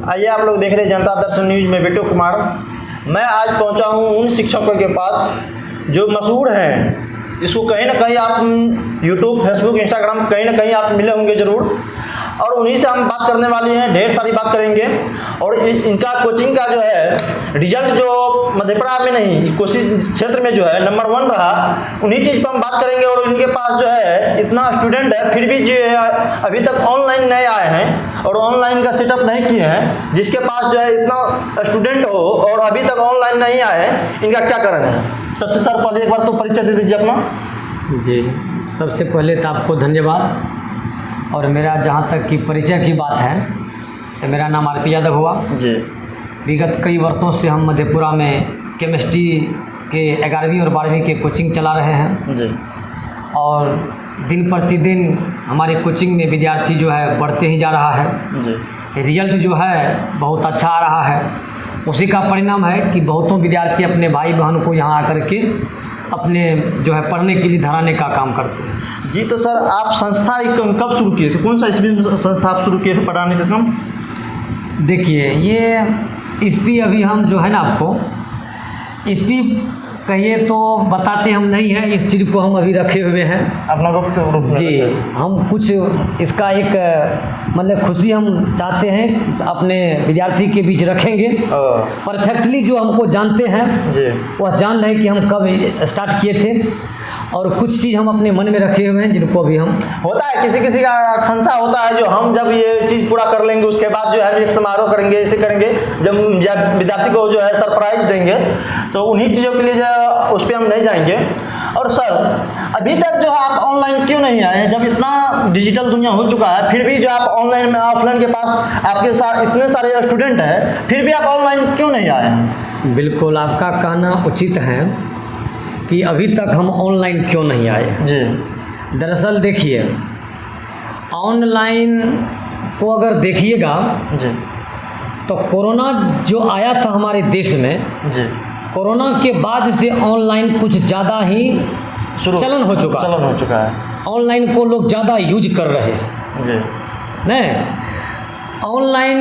आइए, आप लोग देख रहे हैं जनता दर्शन न्यूज में बिट्टू कुमार। मैं आज पहुंचा हूं उन शिक्षकों के पास जो मशहूर हैं। इसको कहीं ना कहीं आप यूट्यूब, फेसबुक, इंस्टाग्राम कहीं ना कहीं आप मिले होंगे ज़रूर, और उन्हीं से हम बात करने वाले हैं। ढेर सारी बात करेंगे और इनका कोचिंग का जो है रिजल्ट जो मधेपुरा में नहीं, कोसी क्षेत्र में जो है नंबर 1 रहा, उन्हीं चीज़ पर हम बात करेंगे। और इनके पास जो है इतना स्टूडेंट है, फिर भी जो है अभी तक ऑनलाइन नहीं आए हैं और ऑनलाइन का सेटअप नहीं किए हैं। जिसके पास जो है इतना स्टूडेंट हो और अभी तक ऑनलाइन नहीं आए, इनका क्या कारण है? सबसे सर पहले एक बार तो परिचय दे दीजिए अपना। जी, सबसे पहले तो आपको धन्यवाद। और मेरा जहाँ तक कि परिचय की बात है तो मेरा नाम आर पी यादव हुआ जी। विगत कई वर्षों से हम मधेपुरा में केमिस्ट्री के 11वीं और 12वीं के कोचिंग चला रहे हैं जी। और दिन प्रतिदिन हमारी कोचिंग में विद्यार्थी जो है बढ़ते ही जा रहा है जी। रिजल्ट जो है बहुत अच्छा आ रहा है। उसी का परिणाम है कि बहुतों विद्यार्थी अपने भाई बहन को यहाँ आकर के अपने जो है पढ़ने के लिए धराने का काम करते हैं। जी, तो सर आप संस्था कब शुरू किए थे? कौन सा इसमें संस्था आप शुरू किए थे पढ़ाने का काम? देखिए, ये इसपी अभी हम जो है ना आपको इसपी कहिए तो बताते हम नहीं हैं। इस चीज़ को हम अभी रखे हुए हैं अपना रूप जी। हम कुछ इसका एक मतलब खुशी हम चाहते हैं अपने विद्यार्थी के बीच रखेंगे। परफेक्टली जो हमको जानते हैं जी, वह जान रहे कि हम कब स्टार्ट किए थे, और कुछ चीज़ हम अपने मन में रखे हुए हैं जिनको अभी हम होता है किसी किसी का खंसा होता है जो हम जब ये चीज़ पूरा कर लेंगे उसके बाद जो है हम एक समारोह करेंगे, ऐसे करेंगे जब विद्यार्थी को जो है सरप्राइज देंगे, तो उन्हीं चीज़ों के लिए जो उस पर हम नहीं जाएंगे। और सर अभी तक जो है आप ऑनलाइन क्यों नहीं आए हैं? जब इतना डिजिटल दुनिया हो चुका है फिर भी जो आप ऑनलाइन में ऑफलाइन के पास आपके साथ इतने सारे स्टूडेंट हैं, फिर भी आप ऑनलाइन क्यों नहीं आए हैं? बिल्कुल आपका कहना उचित है कि अभी तक हम ऑनलाइन क्यों नहीं आए जी। दरअसल देखिए, ऑनलाइन को अगर देखिएगा जी। तो कोरोना जो आया था हमारे देश में, जी। कोरोना के बाद से ऑनलाइन कुछ ज़्यादा ही चलन हो चुका है। ऑनलाइन को लोग ज़्यादा यूज कर रहे हैं जी। नहीं, ऑनलाइन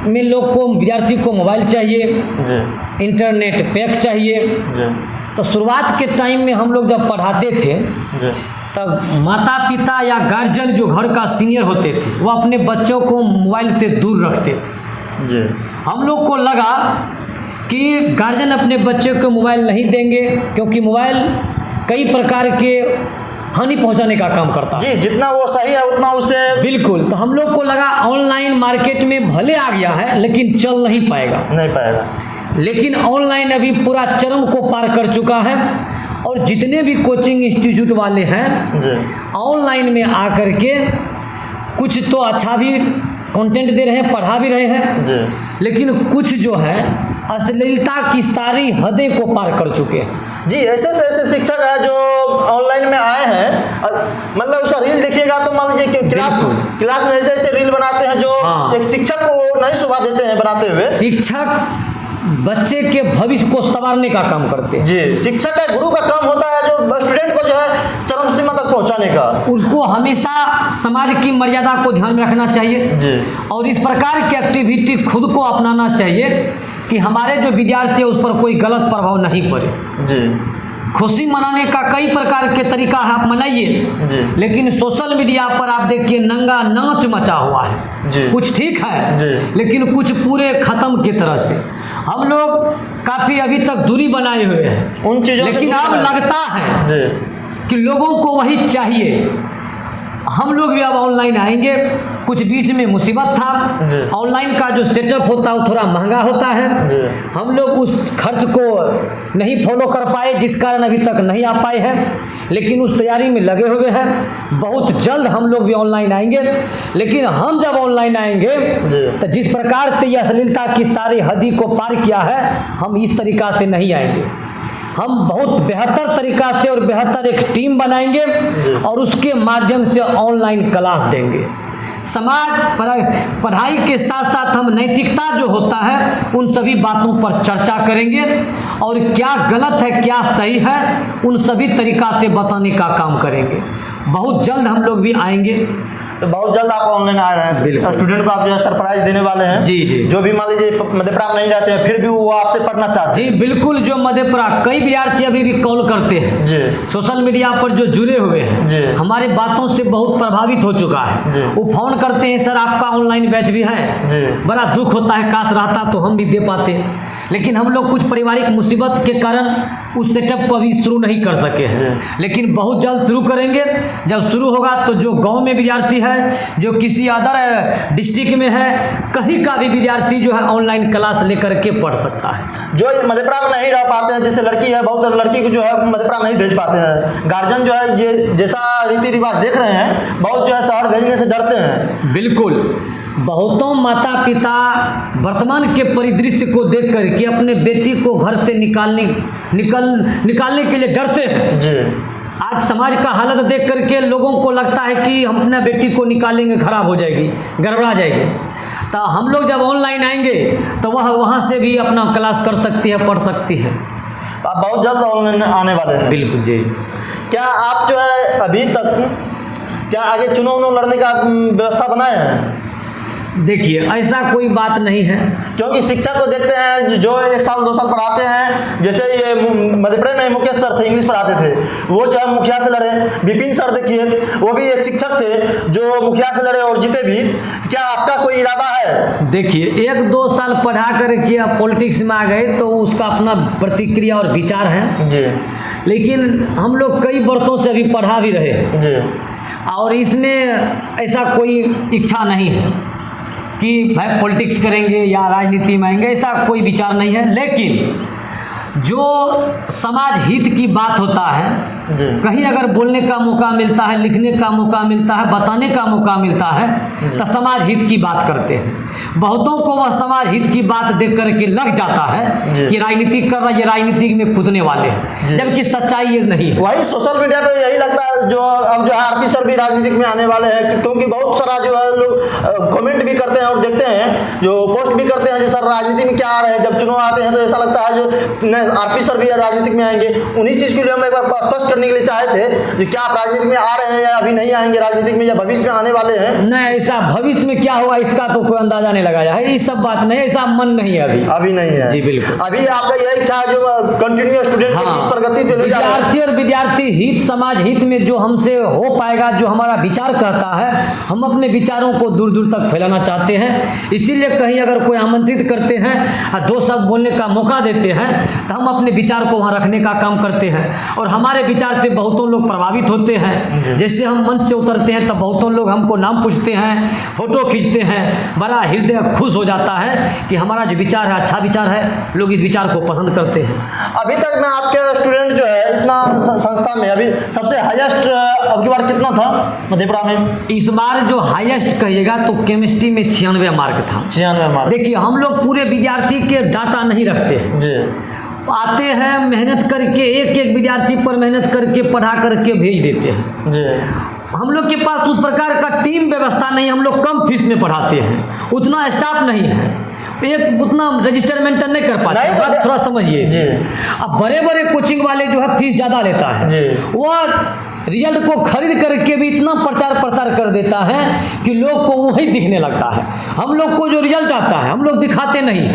में लोग को विद्यार्थी को मोबाइल चाहिए जी। इंटरनेट पैक चाहिए जी। तो शुरुआत के टाइम में हम लोग जब पढ़ाते थे तब माता पिता या गार्जियन जो घर का सीनियर होते थे वो अपने बच्चों को मोबाइल से दूर रखते थे जी। हम लोग को लगा कि गार्जियन अपने बच्चे को मोबाइल नहीं देंगे क्योंकि मोबाइल कई प्रकार के हानि पहुंचाने का काम करता है। जी, जितना वो सही है उतना उससे बिल्कुल। तो हम लोग को लगा ऑनलाइन मार्केट में भले आ गया है लेकिन चल नहीं पाएगा। लेकिन ऑनलाइन अभी पूरा चरम को पार कर चुका है और जितने भी कोचिंग इंस्टीट्यूट वाले हैं ऑनलाइन में आकर के कुछ तो अच्छा भी कंटेंट दे रहे हैं, पढ़ा भी रहे हैं, लेकिन कुछ जो है अश्लीलता की सारी हदें को पार कर चुके हैं। जी, ऐसे से ऐसे शिक्षक है जो ऑनलाइन में आए हैं, मतलब उसका रील देखिएगा तो मान लीजिए कि क्लास में ऐसे ऐसे रील बनाते हैं जो एक शिक्षक को नहीं शोभा देते हैं बनाते हुए। शिक्षक बच्चे के भविष्य को संवारने का काम करते हैं। जी, शिक्षक का गुरु का काम होता है जो स्टूडेंट को जो है चरम सीमा तक पहुंचाने का। उसको हमेशा समाज की मर्यादा को ध्यान में रखना चाहिए जी। और इस प्रकार की एक्टिविटी खुद को अपनाना चाहिए कि हमारे जो विद्यार्थी है उस पर कोई गलत प्रभाव नहीं पड़े। जी। खुशी मनाने का कई प्रकार के तरीका है, आप मनाइए, लेकिन सोशल मीडिया पर आप देखिए नंगा नाच मचा हुआ है। जी। कुछ ठीक है जी। लेकिन कुछ पूरे खत्म की तरह से हम लोग काफ़ी अभी तक दूरी बनाए हुए हैं उन चीज़ों से, लेकिन अब लगता है जी कि लोगों को वही चाहिए। हम लोग भी अब ऑनलाइन आएंगे। कुछ बीच में मुसीबत था, ऑनलाइन का जो सेटअप होता है वो थोड़ा महंगा होता है, हम लोग उस खर्च को नहीं फॉलो कर पाए जिस कारण अभी तक नहीं आ पाए हैं, लेकिन उस तैयारी में लगे हुए हैं। बहुत जल्द हम लोग भी ऑनलाइन आएंगे, लेकिन हम जब ऑनलाइन आएंगे तो जिस प्रकार से यह अश्लीलता की सारी हदी को पार किया है हम इस तरीका से नहीं आएंगे। हम बहुत बेहतर तरीका से और बेहतर एक टीम बनाएंगे और उसके माध्यम से ऑनलाइन क्लास देंगे। समाज पढ़ाई के साथ साथ हम नैतिकता जो होता है उन सभी बातों पर चर्चा करेंगे और क्या गलत है क्या सही है उन सभी तरीका से बताने का काम करेंगे। बहुत जल्द हम लोग भी आएंगे तो बहुत जल्द आप ऑनलाइन आ रहे हैं, स्टूडेंट को आप जो है सरप्राइज देने वाले हैं। जी जी। जो भी मान लीजिए मधेपुरा में नहीं रहते हैं फिर भी वो आपसे पढ़ना चाहते हैं। जी बिल्कुल, जो मधेपुरा, कई विद्यार्थी अभी भी कॉल करते हैं जी। सोशल मीडिया पर जो जुड़े हुए हैं जी। हमारी बातों से बहुत प्रभावित हो चुका है। जी। वो फोन करते हैं, सर आपका ऑनलाइन बैच भी है। जी। बड़ा दुख होता है, काश रहता तो हम भी दे पाते, लेकिन हम लोग कुछ पारिवारिक मुसीबत के कारण उस सेटअप को अभी शुरू नहीं कर सके हैं, लेकिन बहुत जल्द शुरू करेंगे। जब शुरू होगा तो जो गांव में विद्यार्थी है, जो किसी अदर डिस्ट्रिक्ट में है, कहीं का भी विद्यार्थी जो है ऑनलाइन क्लास लेकर के पढ़ सकता है। जो मधेपुरा में नहीं रह पाते हैं, जैसे लड़की है, बहुत लड़की को जो है मधेपुरा नहीं भेज पाते हैं, गार्जियन जो है ये जैसा रीति रिवाज देख रहे हैं, बहुत जो है शहर भेजने से डरते हैं। बिल्कुल, बहुतों माता पिता वर्तमान के परिदृश्य को देख करके अपने बेटी को घर से निकालने के लिए डरते हैं। जी। आज समाज का हालत देख करके लोगों को लगता है कि हम अपने बेटी को निकालेंगे, खराब हो जाएगी, गड़बड़ा जाएगी। तो हम लोग जब ऑनलाइन आएंगे तो वह वहाँ से भी अपना क्लास कर सकती है, पढ़ सकती है। आप बहुत जल्द ऑनलाइन आने वाले हैं। बिल्कुल जी। क्या आप जो है अभी तक क्या आगे चुनाव लड़ने का व्यवस्था बनाए हैं? देखिए, ऐसा कोई बात नहीं है, क्योंकि शिक्षक को देखते हैं जो 1 साल 2 साल पढ़ाते हैं, जैसे ये मधेपुरा में मुकेश सर थे, इंग्लिश पढ़ाते थे, वो जो है मुखिया से लड़े। विपिन सर देखिए, वो भी एक शिक्षक थे जो मुखिया से लड़े और जीते भी। क्या आपका कोई इरादा है? देखिए, 1-2 साल पढ़ा करके आप पॉलिटिक्स में आ गए तो उसका अपना प्रतिक्रिया और विचार है जी, लेकिन हम लोग कई वर्षों से अभी पढ़ा भी रहे हैं जी, और इसमें ऐसा कोई इच्छा नहीं है कि भाई पॉलिटिक्स करेंगे या राजनीति में आएंगे, ऐसा कोई विचार नहीं है। लेकिन जो समाज हित की बात होता है, कहीं अगर बोलने का मौका मिलता है, लिखने का मौका मिलता है, बताने का मौका मिलता है, तो समाज हित की बात करते हैं। बहुतों को वह समाज हित की बात देख करके लग जाता है कि राजनीति कर रहा है, ये राजनीति में कूदने वाले हैं, जबकि सच्चाई ये नहीं है। वही सोशल मीडिया पे यही लगता है, जो अब जो है आरपी सर भी राजनीतिक में आने वाले हैं, क्योंकि बहुत सारा जो है लोग कमेंट भी करते हैं और देखते हैं, जो पोस्ट भी करते हैं कि सर राजनीति में क्या आ रहे हैं। जब चुनाव आते हैं तो ऐसा लगता है जो आरपी सर भी राजनीतिक में आएंगे। उन्हीं चीज़ के लिए हम एक बार स्पष्ट करने के लिए चाहे थे कि क्या आप राजनीति में आ रहे हैं या अभी नहीं आएंगे राजनीतिक में, या भविष्य में आने वाले हैं? नहीं, ऐसा भविष्य में क्या होगा इसका तो कोई अंदाजा नहीं लगाया है। ये सब बात नहीं, ऐसा मन नहीं है अभी नहीं है। जी बिल्कुल। अभी आपका यह इच्छा है जो कंटिन्यू स्टूडेंट की जिस प्रगति पे ले जा रहे हैं। विद्यार्थी और विद्यार्थी हित, समाज हित में जो हमसे हो पाएगा, जो हमारा विचार कहता है, हम अपने विचारों को दूर दूर तक फैलाना चाहते हैं। इसीलिए कहीं अगर कोई आमंत्रित करते हैं और 2 शब्द बोलने का मौका देते हैं तो हम अपने विचार को वहाँ रखने का काम करते हैं और हमारे विचार से बहुतों लोग प्रभावित होते हैं। जैसे हम मंच से उतरते हैं तो बहुतों लोग हमको नाम पूछते हैं, फोटो खींचते हैं, बड़ा हृदय खुश हो जाता है कि हमारा जो विचार है अच्छा विचार है, लोग इस विचार को पसंद करते हैं। अभी तक में आपके स्टूडेंट जो है इतना संस्था में अभी सबसे हाईएस्ट अब की बार कितना था मधेपुरा में? इस बार जो हाईएस्ट कहिएगा तो केमिस्ट्री में 96 मार्क था। 96 मार्क। देखिए, हम लोग पूरे विद्यार्थी के डाटा नहीं रखते हैं जी। आते हैं मेहनत करके, एक एक विद्यार्थी पर मेहनत करके पढ़ा करके भेज देते हैं जी। हम लोग के पास उस प्रकार का टीम व्यवस्था नहीं, हम लोग कम फीस में पढ़ाते हैं, उतना स्टाफ नहीं है, एक उतना रजिस्टर मेंटेन नहीं कर पाते। बात थोड़ा समझिए। अब बड़े बड़े कोचिंग वाले जो है फीस ज़्यादा लेता है, वह रिजल्ट को खरीद करके भी इतना प्रचार प्रसार कर देता है कि लोग को वही दिखने लगता है। हम लोग को जो रिजल्ट आता है हम लोग दिखाते नहीं।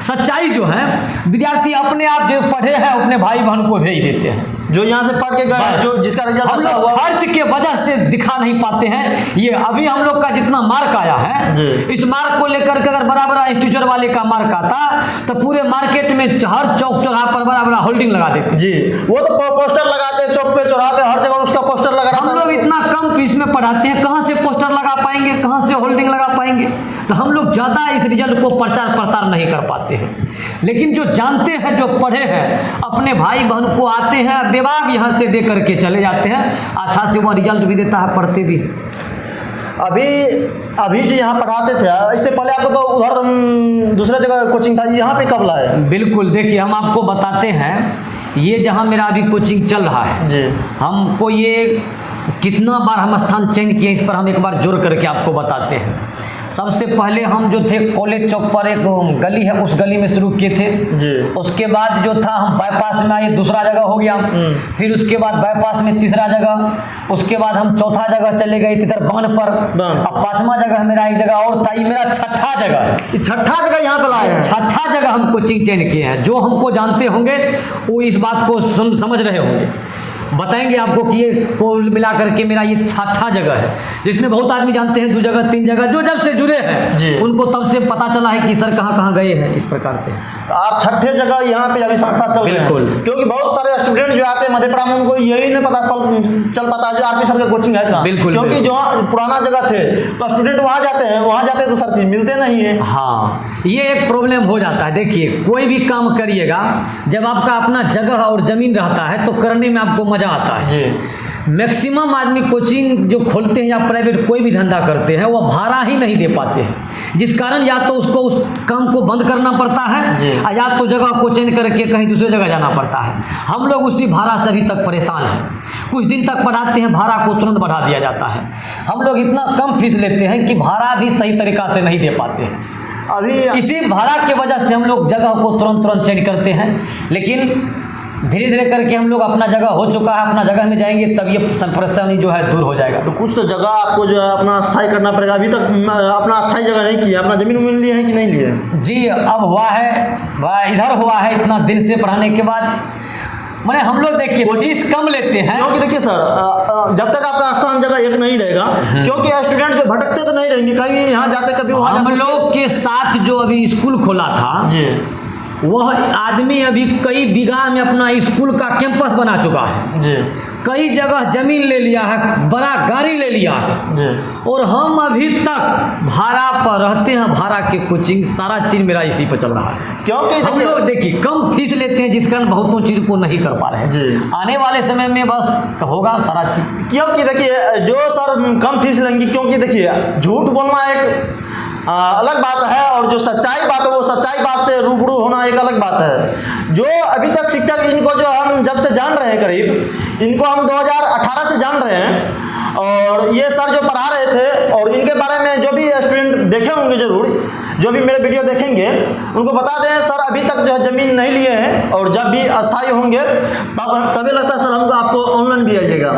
सच्चाई जो है, विद्यार्थी अपने आप जो पढ़े हैं अपने भाई बहन को भेज देते हैं, जो यहाँ से पढ़ के गए, जो जिसका रिजल्ट अच्छा हुआ, खर्च के वजह से दिखा नहीं पाते हैं। ये अभी हम लोग का जितना मार्क आया है, इस मार्क को लेकर के अगर बड़ा बड़ा इंस्टीट्यूट वाले का मार्क आता तो पूरे मार्केट में हर चौक चौराहा पर बड़ा बड़ा होल्डिंग लगा देते जी। वो तो पोस्टर लगाते हैं, चौक पे चौराहा पे हर जगह उसका पोस्टर लगा। हम लोग इतना कम फीस में पढ़ाते हैं, कहाँ से पोस्टर लगा पाएंगे, कहाँ से होल्डिंग लगा पाएंगे? तो हम लोग ज़्यादा इस रिजल्ट को प्रचार प्रसार नहीं कर पाते हैं। लेकिन जो जानते हैं, जो पढ़े हैं, अपने भाई बहन को आते हैं, विभाग यहाँ से दे करके चले जाते हैं, अच्छा से वो रिजल्ट भी देता है, पढ़ते भी। अभी जो यहाँ पढ़ाते थे, इससे पहले आपको तो उधर दूसरे जगह कोचिंग था, यहाँ पे कब लाए? बिल्कुल, देखिए हम आपको बताते हैं, ये जहाँ मेरा अभी कोचिंग चल रहा है जी, हमको ये कितना बार हम स्थान चेंज किए, इस पर हम एक बार जोड़ करके आपको बताते हैं। सबसे पहले हम जो थे कॉलेज चौक पर एक गली है, उस गली में शुरू किए थे जी। उसके बाद जो था हम बाईपास में आए, दूसरा जगह हो गया। फिर उसके बाद बाईपास में तीसरा जगह, उसके बाद हम चौथा जगह चले गए इधर बांध पर। अब पांचवा जगह मेरा एक जगह और था, ये मेरा छठा जगह। छठा जगह यहाँ पर लाए हैं। छठा जगह हम कोचिंग चेंज किए हैं। जो हमको जानते होंगे वो इस बात को समझ रहे होंगे, बताएंगे आपको कि ये कुल मिला करके मेरा ये छठा जगह है, जिसमें बहुत आदमी जानते हैं 2 जगह 3 जगह, जो जब से जुड़े हैं उनको तब से पता चला है कि सर कहाँ कहाँ गए हैं। इस प्रकार से तो आप छठे जगह यहाँ पे अभी संस्था चल रही है। बिल्कुल। क्योंकि बहुत सारे स्टूडेंट जो आते हैं मधेपुरा में उनको यही नहीं पता चल पाता जो आरपी सर का कोचिंग है कहाँ। बिल्कुल। क्योंकि जो पुराना जगह थे तो स्टूडेंट वहाँ जाते हैं तो सर चीज मिलते नहीं है। हाँ, ये एक प्रॉब्लम हो जाता है। देखिए कोई भी काम करिएगा, जब आपका अपना जगह और ज़मीन रहता है तो करने में आपको मज़ा आता है जी। मैक्सिमम आदमी कोचिंग जो खोलते हैं या प्राइवेट कोई भी धंधा करते हैं वह भाड़ा ही नहीं दे पाते हैं, जिस कारण या तो उसको उस काम को बंद करना पड़ता है या तो जगह को चेंज करके कहीं दूसरी जगह जाना पड़ता है। हम लोग उसी भाड़ा से अभी तक परेशान हैं। कुछ दिन तक पढ़ाते हैं, भाड़ा को तुरंत बढ़ा दिया जाता है। हम लोग इतना कम फीस लेते हैं कि भाड़ा भी सही तरीक़ा से नहीं दे पाते हैं। अभी इसी भाड़ा की वजह से हम लोग जगह को तुरंत चेंज करते हैं, लेकिन धीरे धीरे करके हम लोग अपना जगह हो चुका है, अपना जगह में जाएंगे तब ये परेशानी जो है दूर हो जाएगा। तो कुछ तो जगह आपको जो है अपना स्थायी करना पड़ेगा। अभी तक अपना स्थायी जगह नहीं किया, अपना ज़मीन उमीन लिए है कि नहीं लिए? जी, अब हुआ है, इधर हुआ है इतना दिन से पढ़ाने के बाद। मैंने हम लोग देखिए फीस कम लेते हैं, क्योंकि देखिए सर जब तक आपका स्थान जगह एक नहीं रहेगा, क्योंकि स्टूडेंट जो भटकते तो नहीं रहेंगे, कभी यहाँ जाते कभी वहाँ हम लोग के साथ जो अभी स्कूल खोला था जी, वह आदमी अभी कई बीघा में अपना स्कूल का कैंपस बना चुका है जी, कई जगह जमीन ले लिया है, बड़ा गाड़ी ले लिया है जी। और हम अभी तक भाड़ा पर रहते हैं। भाड़ा के कोचिंग सारा चीज़ मेरा इसी पर चल रहा है, क्योंकि हम लोग देखिए कम फीस लेते हैं जिस कारण बहुतों चीज़ को नहीं कर पा रहे हैं। जी। आने वाले समय में बस होगा सारा चीज़। क्योंकि देखिए जो सर कम फीस लेंगे, क्योंकि देखिए झूठ बोलना एक अलग बात है और जो सच्चाई बात है वो सच्चाई बात से रूबरू होना एक अलग बात है। जो अभी तक शिक्षक इनको जो हम जब से जान रहे हैं, करीब इनको हम 2018 से जान रहे हैं, और ये सर जो पढ़ा रहे थे और इनके बारे में जो भी स्टूडेंट देखे होंगे, ज़रूर जो भी मेरे वीडियो देखेंगे उनको बता दें सर अभी तक जो है ज़मीन नहीं लिए हैं, और जब भी अस्थायी होंगे तभी लगता है सर हमको आपको ऑनलाइन भी आइएगा।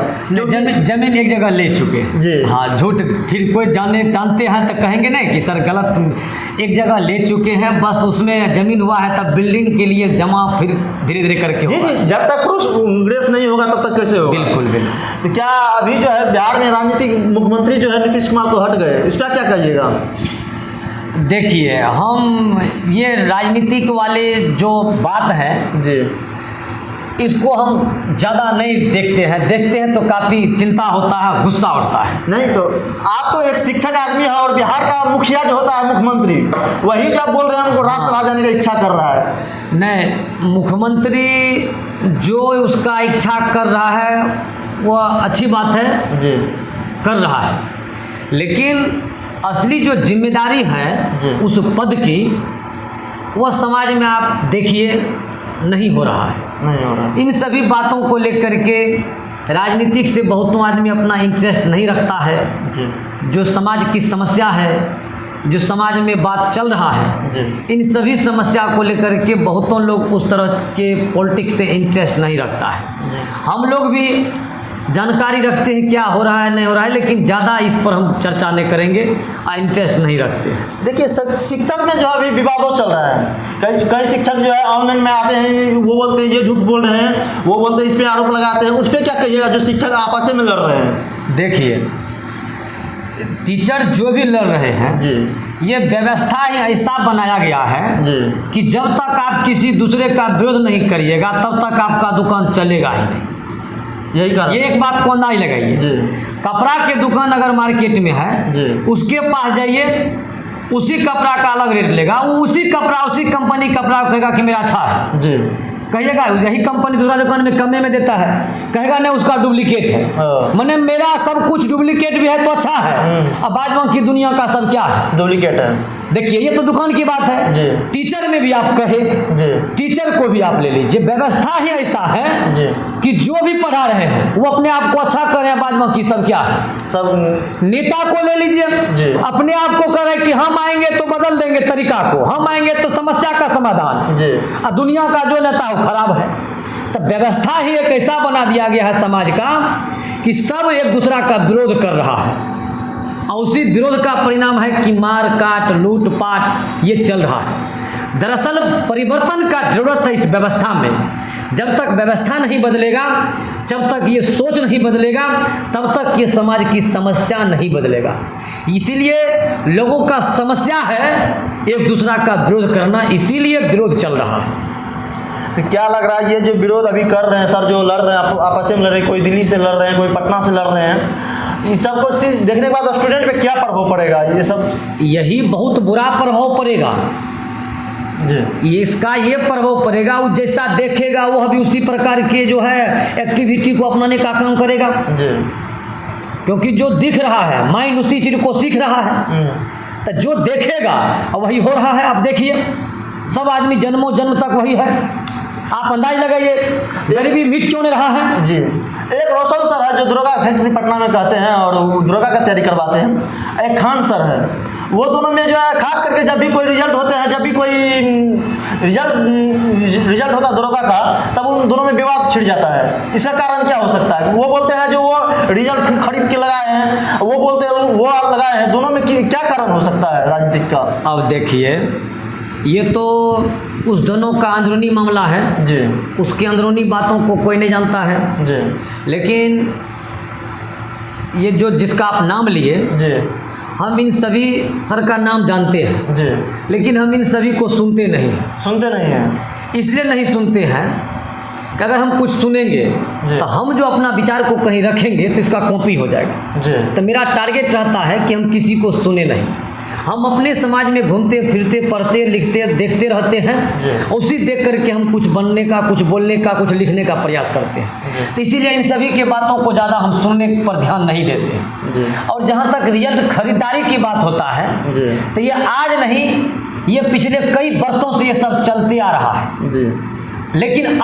जमीन एक जगह ले चुके जी। हाँ, झूठ फिर कोई जानते हैं तो कहेंगे नहीं कि सर गलत। एक जगह ले चुके हैं, बस उसमें जमीन हुआ है, तब बिल्डिंग के लिए जमा फिर धीरे धीरे करके जी जी, जब तक प्रोग्रेस नहीं होगा तब तक कैसे होगा? बिल्कुल बिल्कुल। तो क्या अभी जो है बिहार में राजनीतिक मुख्यमंत्री जो है नीतीश कुमार तो हट गए, इस पर क्या कहिएगा? देखिए हम ये राजनीतिक वाले जो बात है जी, इसको हम ज़्यादा नहीं देखते हैं तो काफ़ी चिंता होता है, गुस्सा उठता है। नहीं तो आप तो एक शिक्षक आदमी है और बिहार का मुखिया जो होता है मुख्यमंत्री, वही जब बोल रहे हैं हमको राज्यसभा जाने की इच्छा कर रहा है। नहीं, मुख्यमंत्री जो उसका इच्छा कर रहा है वह अच्छी बात है जी, कर रहा है, लेकिन असली जो जिम्मेदारी है उस पद की वह समाज में आप देखिए नहीं हो रहा है। नहीं हो रहा। इन सभी बातों को लेकर के राजनीतिक से बहुतों आदमी अपना इंटरेस्ट नहीं रखता है। जी, जो समाज की समस्या है, जो समाज में बात चल रहा है, इन सभी समस्या को लेकर के बहुतों लोग उस तरह के पॉलिटिक्स से इंटरेस्ट नहीं रखता है। हम लोग भी जानकारी रखते हैं क्या हो रहा है नहीं हो रहा है, लेकिन ज़्यादा इस पर हम चर्चा नहीं करेंगे और इंटरेस्ट नहीं रखते हैं। देखिए शिक्षक में जो अभी विवादों चल रहा है, कई शिक्षक जो है ऑनलाइन में आते हैं, वो बोलते हैं ये झूठ बोल रहे हैं, वो बोलते हैं इस पर आरोप लगाते हैं, उस पर क्या कहिएगा जो शिक्षक आपस में लड़ रहे हैं? देखिए टीचर जो भी लड़ रहे हैं जी, ये व्यवस्था ही ऐसा बनाया गया है जी, कि जब तक आप किसी दूसरे का विरोध नहीं करिएगा तब तक आपका दुकान चलेगा ही नहीं। यही कारण। ये एक बात को अंदाज लगाइए, जी, कपड़ा के दुकान अगर मार्केट में है जी, उसके पास जाइए, उसी कपड़ा का अलग रेट लेगा, वो उसी कपड़ा उसी कंपनी कपड़ा कहेगा कि मेरा अच्छा है, जी, कहिएगा यही कंपनी दूसरा दुकान में कम में देता है, कहेगा नहीं उसका डुप्लीकेट है। मैंने मेरा सब कुछ डुप्लीकेट भी है तो अच्छा है, अब बाद बाकी दुनिया का सब क्या है? डुप्लीकेट है। देखिए ये तो दुकान की बात है। जी। टीचर में भी आप कहे, जी। टीचर को भी आप ले लीजिए, व्यवस्था ही ऐसा है जी। कि जो भी पढ़ा रहे हैं वो अपने आप को अच्छा कर रहे हैं, बाद बाकी सब क्या है। सब नेता को ले लीजिए, जी। अपने आप को कह रहे कि हम आएंगे तो बदल देंगे तरीका को, हम आएंगे तो समस्या का समाधान। जी। और दुनिया का जो नेता है वो खराब है। तो व्यवस्था ही एक ऐसा बना दिया गया है समाज का कि सब एक दूसरा का विरोध कर रहा है, और उसी विरोध का परिणाम है कि मार काट लूट पाट ये चल रहा है। दरअसल परिवर्तन का जरूरत है इस व्यवस्था में। जब तक व्यवस्था नहीं बदलेगा, जब तक ये सोच नहीं बदलेगा, तब तक ये समाज की समस्या नहीं बदलेगा। इसीलिए लोगों का समस्या है एक दूसरा का विरोध करना, इसीलिए विरोध चल रहा है। तो क्या लग रहा है ये जो विरोध अभी कर रहे हैं सर, जो लड़ रहे हैं आपस में लड़ रहे हैं, कोई दिल्ली से लड़ रहे हैं, कोई पटना से लड़ रहे हैं, इस सब को चीज़ देखने के बाद स्टूडेंट पे क्या प्रभाव पड़ेगा ये सब? यही बहुत बुरा प्रभाव पड़ेगा जी। इसका ये प्रभाव पड़ेगा, वो जैसा देखेगा वो अभी उसी प्रकार के जो है एक्टिविटी को अपनाने का काम करेगा। जी। क्योंकि जो दिख रहा है माइंड उसी चीज को सीख रहा है, तो जो देखेगा वही हो रहा है। अब देखिए सब आदमी जन्मों जन्म तक वही है, आप अंदाज लगाइए गरीबी मिट क्यों नहीं रहा है। जी। एक रोशन सर है जो दरोगा फैक्ट्री पटना में कहते हैं और दरोगा का तैयारी करवाते हैं, एक खान सर है, वो दोनों में जो है खास करके जब भी कोई रिजल्ट होते हैं, जब भी कोई रिजल्ट होता है दरोगा का, तब उन दोनों में विवाद छिड़ जाता है। इसका कारण क्या हो सकता है? वो बोलते हैं जो वो रिजल्ट खरीद के लगाए हैं, वो बोलते हैं वो लगाए हैं, दोनों में क्या कारण हो सकता है राजनीतिक का? अब देखिए ये तो उस दोनों का अंदरूनी मामला है जी। उसके अंदरूनी बातों को कोई नहीं जानता है। जी। लेकिन ये जो जिसका आप नाम लिए, जी। हम इन सभी सर का नाम जानते हैं, जी। लेकिन हम इन सभी को सुनते नहीं। सुनते नहीं हैं। इसलिए नहीं सुनते हैं कि अगर हम कुछ सुनेंगे तो हम जो अपना विचार को कहीं रखेंगे तो इसका कॉपी हो जाएगा। जी। तो मेरा टारगेट रहता है कि हम किसी को सुने नहीं, हम अपने समाज में घूमते फिरते पढ़ते लिखते देखते रहते हैं, उसी देख करके हम कुछ बनने का, कुछ बोलने का, कुछ लिखने का प्रयास करते हैं। तो इसीलिए इन सभी के बातों को ज़्यादा हम सुनने पर ध्यान नहीं देते। और जहाँ तक रिजल्ट खरीदारी की बात होता है तो ये आज नहीं, ये पिछले कई वर्षों से ये सब चलते आ रहा है। लेकिन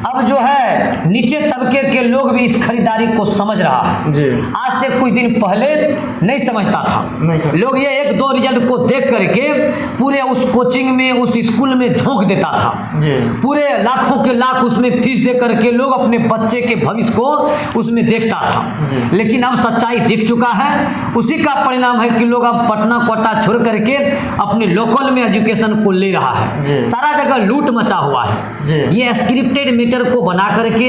अब जो है नीचे तबके के लोग भी इस खरीदारी को समझ रहा है। जी। आज से कुछ दिन पहले नहीं समझता था। लोग ये एक दो रिजल्ट को देख करके पूरे उस कोचिंग में, उस स्कूल में झोंक देता था। जी। पूरे लाखों के लाख उसमें फीस दे करके लोग अपने बच्चे के भविष्य को उसमें देखता था। लेकिन अब सच्चाई दिख चुका है, उसी का परिणाम है कि लोग अब पटना कोटा छोड़ करके अपने लोकल में एजुकेशन को ले रहा है। सारा जगह लूट मचा हुआ है। ये स्क्रिप्टेड मैटर को बना करके,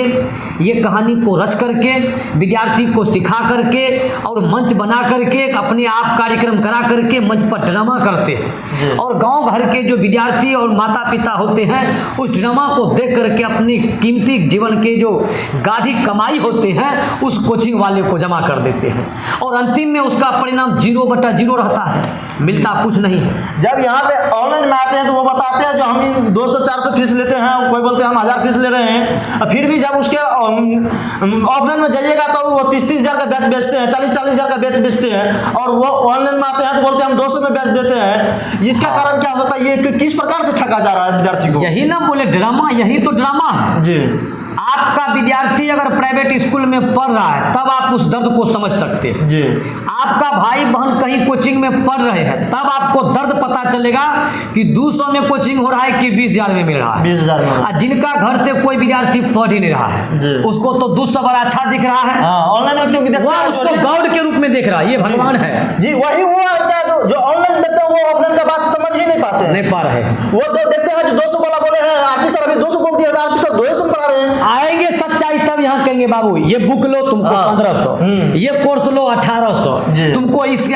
ये कहानी को रच करके, विद्यार्थी को सिखा करके और मंच बना करके अपने आप कार्यक्रम करा करके मंच पर ड्रामा करते हैं। और गांव भर के जो विद्यार्थी और माता पिता होते हैं उस ड्रामा को देख करके अपनी कीमती जीवन के जो गाढ़ी कमाई होते हैं उस कोचिंग वाले को जमा कर देते हैं, और अंतिम में उसका परिणाम 0/0 रहता है, मिलता कुछ नहीं है। जब यहाँ पे ऑनलाइन में आते हैं तो वो बताते हैं जो हम 200-400 फीस लेते हैं, कोई बोलते हैं हम 1000 फीस ले रहे हैं, और फिर भी जब उसके ऑफलाइन में जाइएगा तो वो 30-30 हज़ार का बैच बेचते हैं, 40-40 हज़ार का बैच बेचते हैं, और वो ऑनलाइन में आते हैं तो बोलते हैं हम 200 में बैच देते हैं। इसका कारण क्या हो सकता है? ये किस प्रकार से ठगा जा रहा है विद्यार्थी को? यही ना बोले ड्रामा, यही तो ड्रामा है। जी। आपका विद्यार्थी अगर प्राइवेट स्कूल में पढ़ रहा है तब आप उस दर्द को समझ सकते हैं। जी। आपका भाई बहन कहीं कोचिंग में पढ़ रहे हैं तब आपको दर्द पता चलेगा कि 200 में कोचिंग हो रहा है कि 20,000 में मिल रहा है। 20,000 में। जिनका घर से कोई विद्यार्थी पढ़ ही नहीं रहा है उसको तो 200 बड़ा अच्छा दिख रहा है। ऑनलाइन में क्योंकि वह उसको गॉड के रूप में देख रहा है, ये भगवान है। जी। वही वो आता है जो ऑनलाइन देखते हैं, वो ऑफलाइन का बात समझ ही नहीं पाते हैं, नहीं पा रहे। वो तो देखते हैं जो 200 वाला बोले हैं, आप सर अभी 200 बोल दिया, आप सर 200 में पढ़ा रहे हैं। आएंगे सच्चाई तब यहाँ कहेंगे बाबू ये बुक लो तुमको 1500, ये कोर्स लो 1800, तुमको इसके